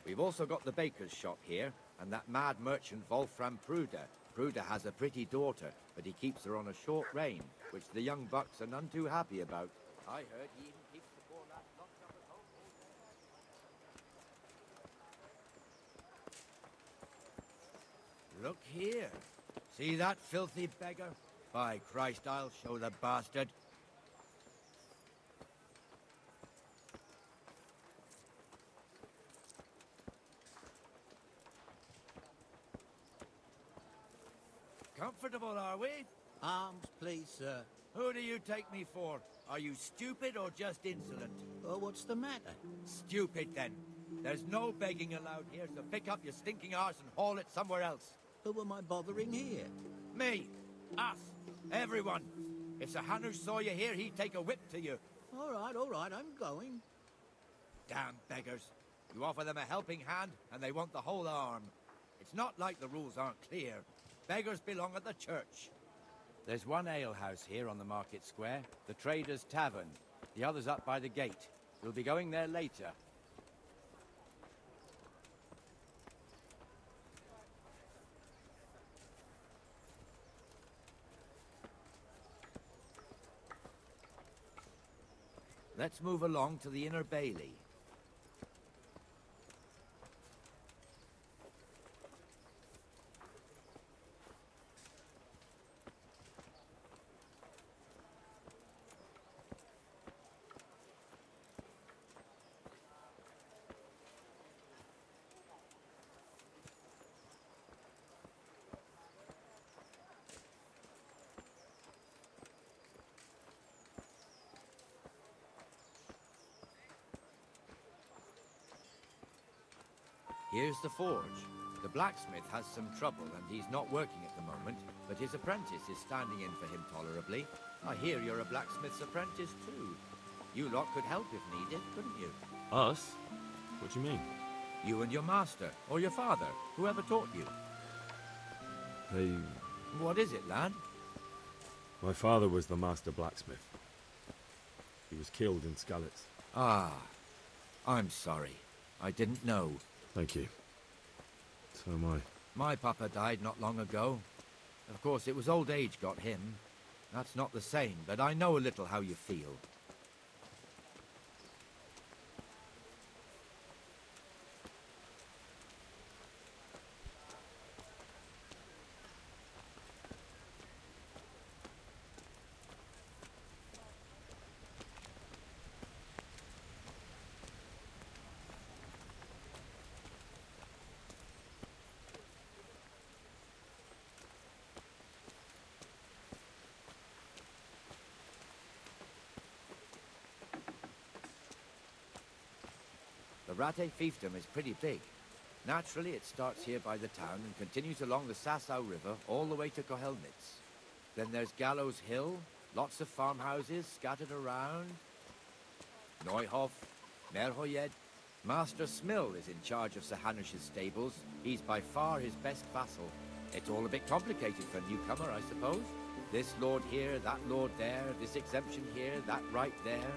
We've also got the baker's shop here, and that mad merchant Wolfram Pruder. Pruder has a pretty daughter, but he keeps her on a short rein, which the young bucks are none too happy about. I heard he even keeps the poor lad locked up at home. Look here. See that filthy beggar? By Christ, I'll show the bastard. Comfortable, are we? Arms, please, sir. Who do you take me for? Are you stupid or just insolent? Oh, what's the matter? Stupid, then. There's no begging allowed here, so pick up your stinking arse and haul it somewhere else. Who am I bothering here? Me. Us. Everyone. If Sir Hanush saw you here, he'd take a whip to you. All right, I'm going. Damn beggars. You offer them a helping hand, and they want the whole arm. It's not like the rules aren't clear. Beggars belong at the church. There's one alehouse here on the market square, the Trader's Tavern. The other's up by the gate. We'll be going there later. Let's move along to the Inner Bailey. Here's the forge. The blacksmith has some trouble and he's not working at the moment, but his apprentice is standing in for him tolerably. I hear you're a blacksmith's apprentice too. You lot could help if needed, couldn't you? Us? What do you mean? You and your master, or your father, whoever taught you. What is it, lad? My father was the master blacksmith. He was killed in Skalitz. Ah, I'm sorry. I didn't know. Thank you. So am I. My papa died not long ago. Of course, it was old age got him. That's not the same, but I know a little how you feel. The Rate fiefdom is pretty big. Naturally, it starts here by the town and continues along the Sasau River all the way to Kohelnitz. Then there's Gallows Hill, lots of farmhouses scattered around. Neuhof, Merhoyed. Master Smill is in charge of Sir Hanush's stables. He's by far his best vassal. It's all a bit complicated for a newcomer, I suppose. This lord here, that lord there, this exemption here, that right there.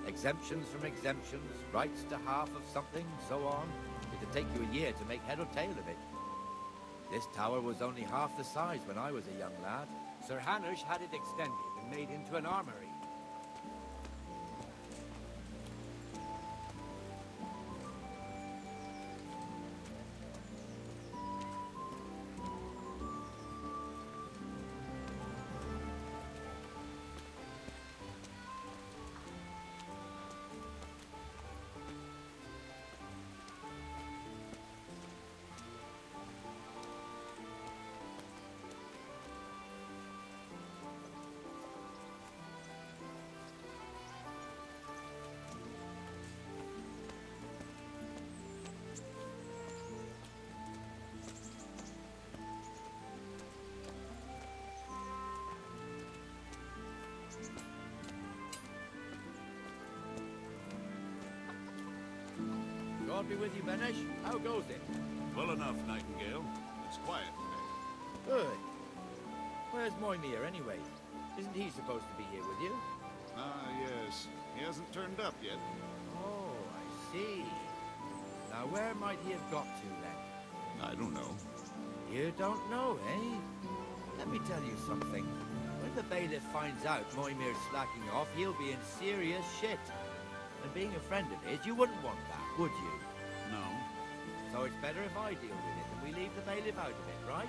Exemptions from exemptions, rights to half of something, so on. It'd take you a year to make head or tail of it. This tower was only half the size when I was a young lad. Sir Hanush had it extended and made into an armory. God be with you, Benesh. How goes it? Well enough, Nightingale. It's quiet today. Good. Where's Moimir, anyway? Isn't he supposed to be here with you? Ah, yes. He hasn't turned up yet. Oh, I see. Now, where might he have got to, then? I don't know. You don't know, eh? Let me tell you something. When the bailiff finds out Moimir's slacking off, he'll be in serious shit. And being a friend of his, you wouldn't want that, would you? No. So it's better if I deal with it and we leave the bailiff out of it, right?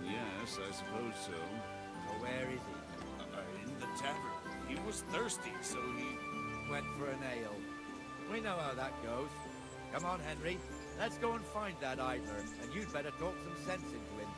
Yes, I suppose so. So where is he? In the tavern. He was thirsty, so he... Went for an ale. We know how that goes. Come on, Henry. Let's go and find that idler, and you'd better talk some sense into him.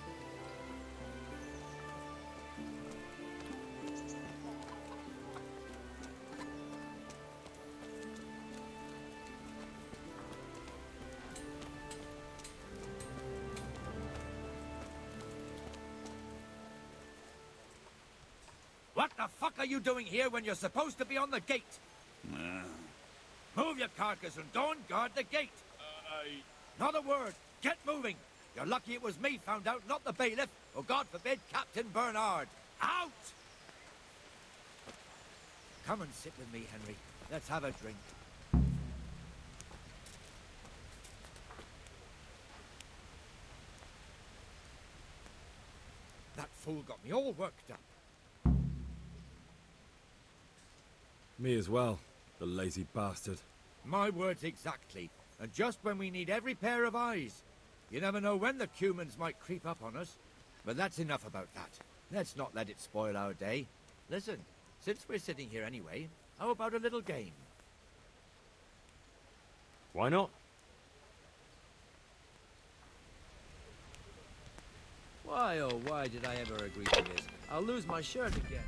What the fuck are you doing here when you're supposed to be on the gate? Move your carcass and go and guard the gate. Not a word. Get moving. You're lucky it was me found out, not the bailiff, or God forbid, Captain Bernard. Out! Come and sit with me, Henry. Let's have a drink. That fool got me all worked up. Me as well, the lazy bastard. My words exactly. And just when we need every pair of eyes. You never know when the Cumans might creep up on us. But that's enough about that. Let's not let it spoil our day. Listen, since we're sitting here anyway, how about a little game? Why not? Why, oh, why did I ever agree to this? I'll lose my shirt again.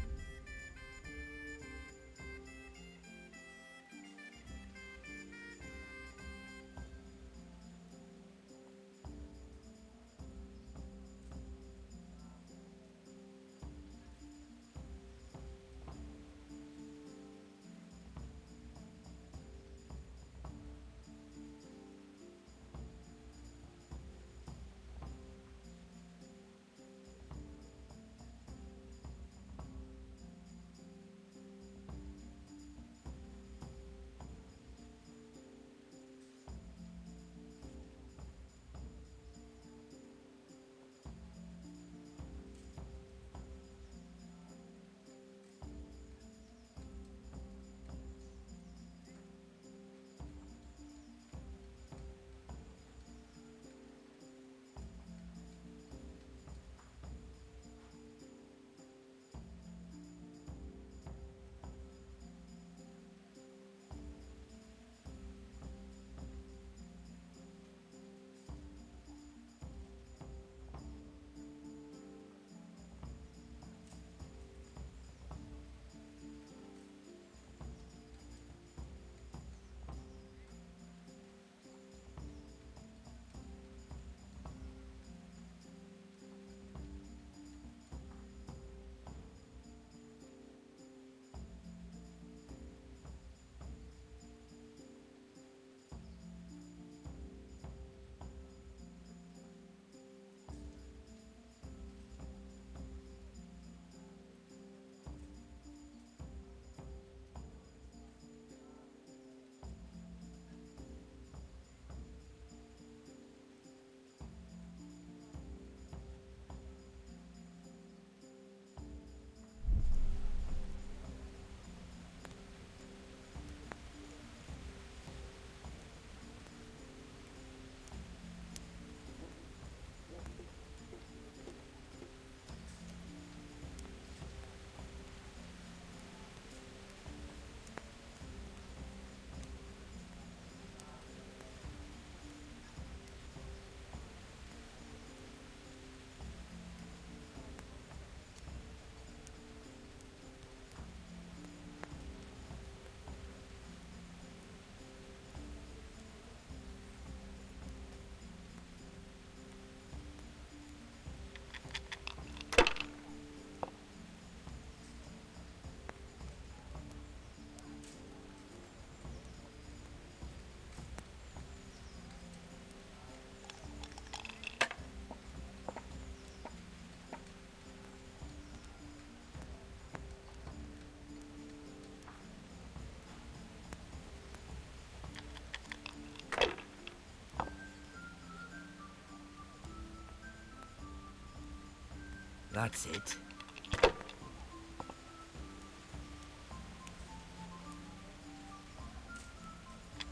That's it.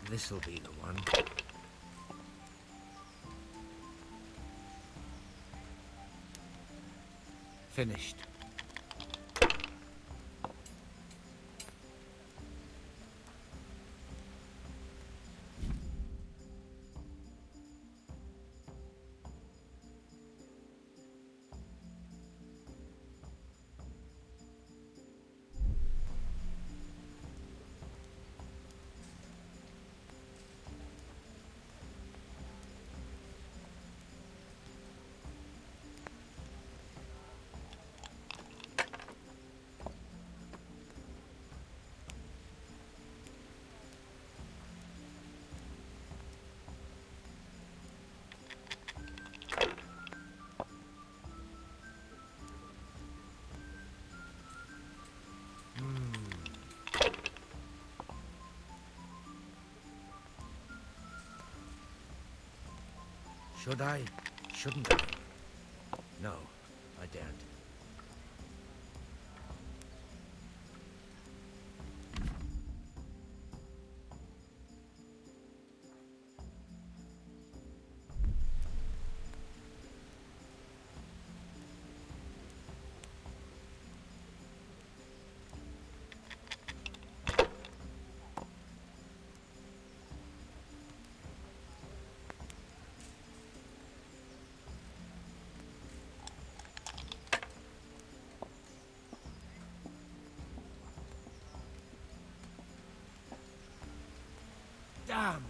This'll be the one. Finished. Should I? Shouldn't I? No, I daren't. Damn!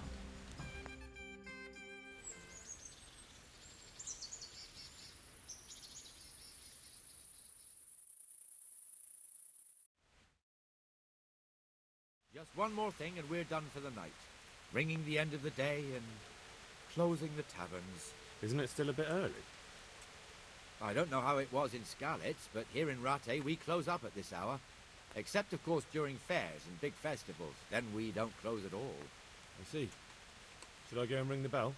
Just one more thing and we're done for the night. Ringing the end of the day and closing the taverns. Isn't it still a bit early? I don't know how it was in Skalitz, but here in Rattay we close up at this hour. Except, of course, during fairs and big festivals. Then we don't close at all. I see. Should I go and ring the bell?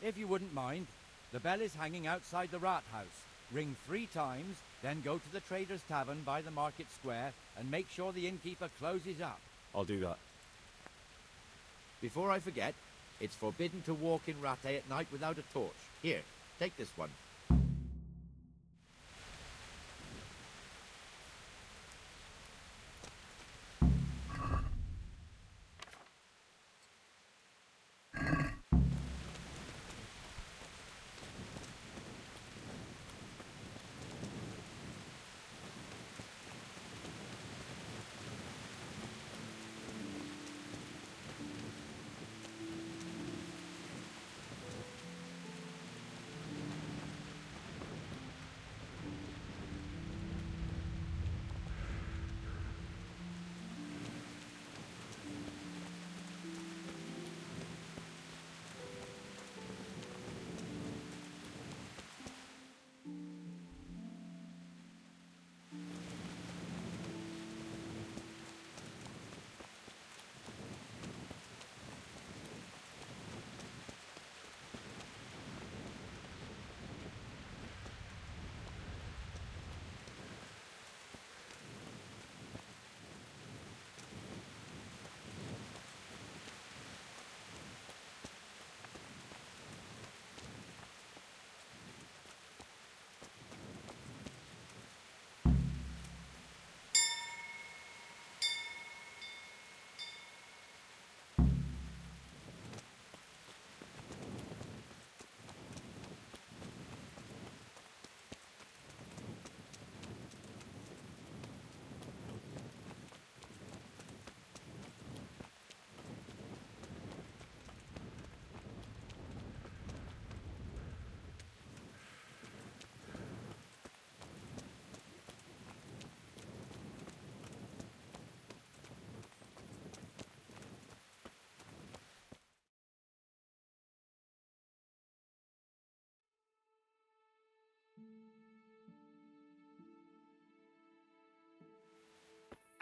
If you wouldn't mind, the bell is hanging outside the rat house. Ring 3 times, then go to the Trader's Tavern by the market square and make sure the innkeeper closes up. I'll do that. Before I forget, it's forbidden to walk in Rattay at night without a torch. Here, take this one.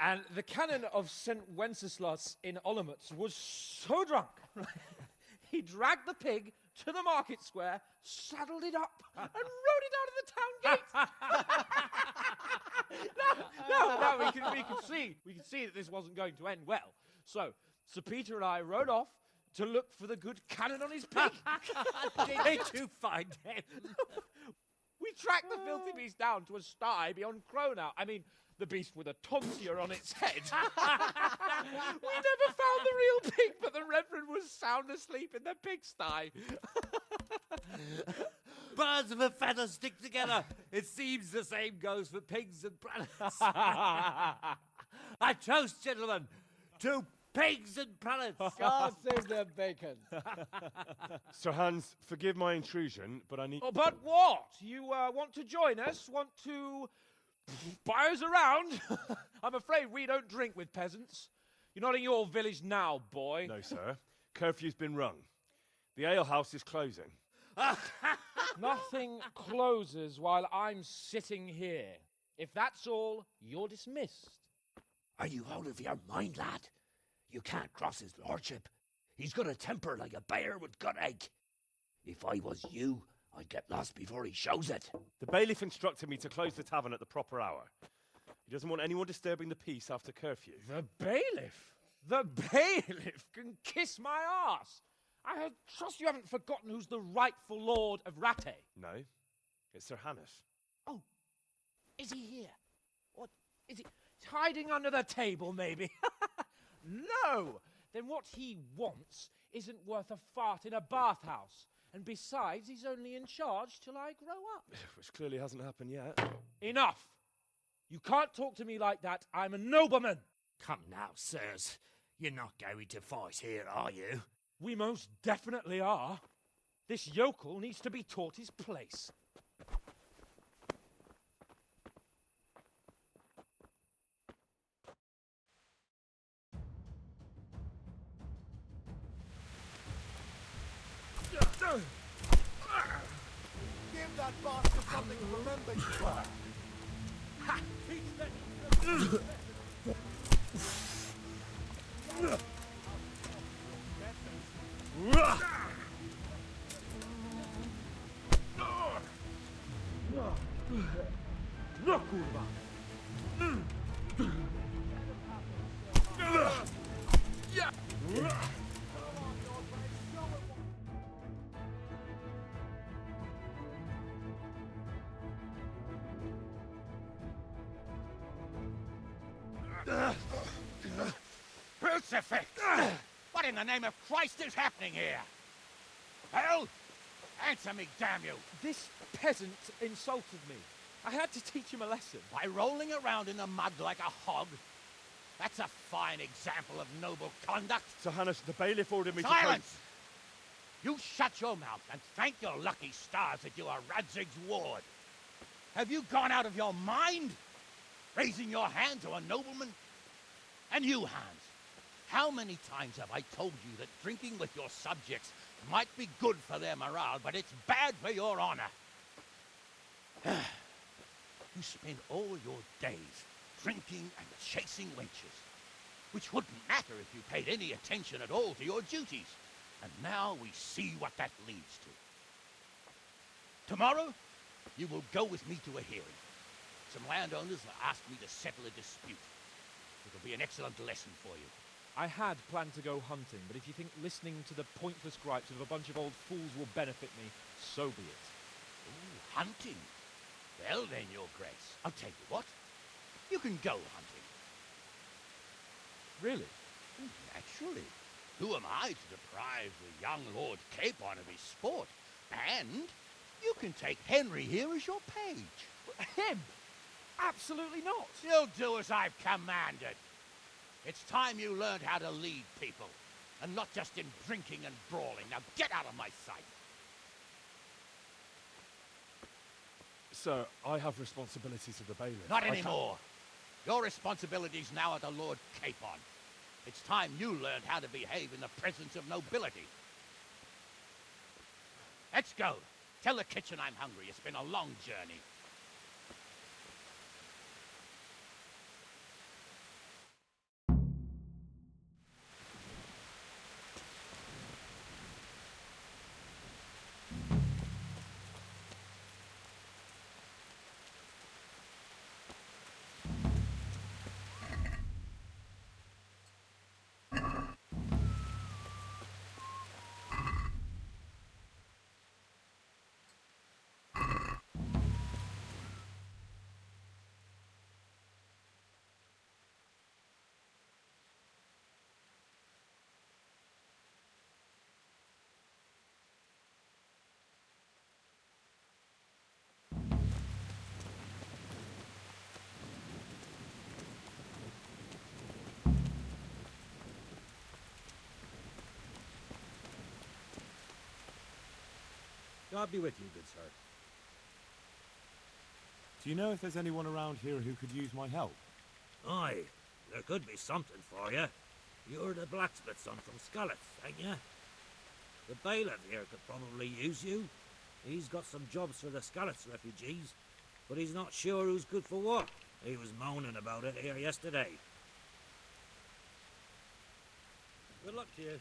And the canon of St. Wenceslas in Olomouc was so drunk, He dragged the pig to the market square, saddled it up, and rode it out of the town gate. No, we could see that this wasn't going to end well. So, Sir Peter and I rode off to look for the good cannon on his pig. Did you find him? We tracked the filthy beast down to a sty beyond Cronau. I mean, the beast with a tonsure on its head. We never found the real pig, but the Reverend was sound asleep in the pigsty. Birds of a feather stick together. It seems the same goes for pigs and planets. I toast, gentlemen, to pigs and planets. God save the bacon. Sir Hans, forgive my intrusion, but I need... Oh, but what? You want to join us? Want to buy us around? I'm afraid we don't drink with peasants. You're not in your village now, boy. No, sir. Curfew's been rung. The alehouse is closing. Nothing closes while I'm sitting here. If that's all, you're dismissed. Are you out of your mind, lad? You can't cross his lordship. He's got a temper like a bear with gut ache. If I was you, I'd get lost before he shows it. The bailiff instructed me to close the tavern at the proper hour. He doesn't want anyone disturbing the peace after curfew. The bailiff? The bailiff can kiss my arse. I trust you haven't forgotten who's the rightful lord of Rattay. No, it's Sir Hannes. Oh, is he here? What, is he hiding under the table, maybe? No! Then what he wants isn't worth a fart in a bathhouse. And besides, he's only in charge till I grow up. Which clearly hasn't happened yet. Enough! You can't talk to me like that. I'm a nobleman. Come now, sirs. You're not going to fight here, are you? We most definitely are. This yokel needs to be taught his place. Give that bastard something to remember you by. Ha! No, kurwa! Crucifix! What in the name of Christ is happening here? Hell? Answer me, damn you! This peasant insulted me. I had to teach him a lesson. By rolling around in the mud like a hog? That's a fine example of noble conduct. Sir Hannes, the bailiff ordered me Silence! You shut your mouth and thank your lucky stars that you are Radzig's ward. Have you gone out of your mind? Raising your hand to a nobleman? And you, Hans, how many times have I told you that drinking with your subjects might be good for their morale, but it's bad for your honor? You spend all your days drinking and chasing wenches, which wouldn't matter if you paid any attention at all to your duties. And now we see what that leads to. Tomorrow, you will go with me to a hearing. Some landowners have asked me to settle a dispute. It'll be an excellent lesson for you. I had planned to go hunting, but if you think listening to the pointless gripes of a bunch of old fools will benefit me, so be it. Ooh, hunting? Well then, Your Grace, I'll tell you what. You can go hunting. Really? Naturally. Who am I to deprive the young Lord Capon of his sport? And you can take Henry here as your page. Him? Absolutely not. You'll do as I've commanded. It's time you learned how to lead people, and not just in drinking and brawling. Now get out of my sight. Sir, I have responsibilities of the bailiff. Not anymore. Your responsibilities now are the Lord Capon. It's time you learned how to behave in the presence of nobility. Let's go. Tell the kitchen I'm hungry. It's been a long journey. God be with you, good sir. Do you know if there's anyone around here who could use my help? Aye, there could be something for you. You're the blacksmith's son from Scarlets, ain't you? The bailiff here could probably use you. He's got some jobs for the Scarlets refugees, but he's not sure who's good for what. He was moaning about it here yesterday. Good luck to you.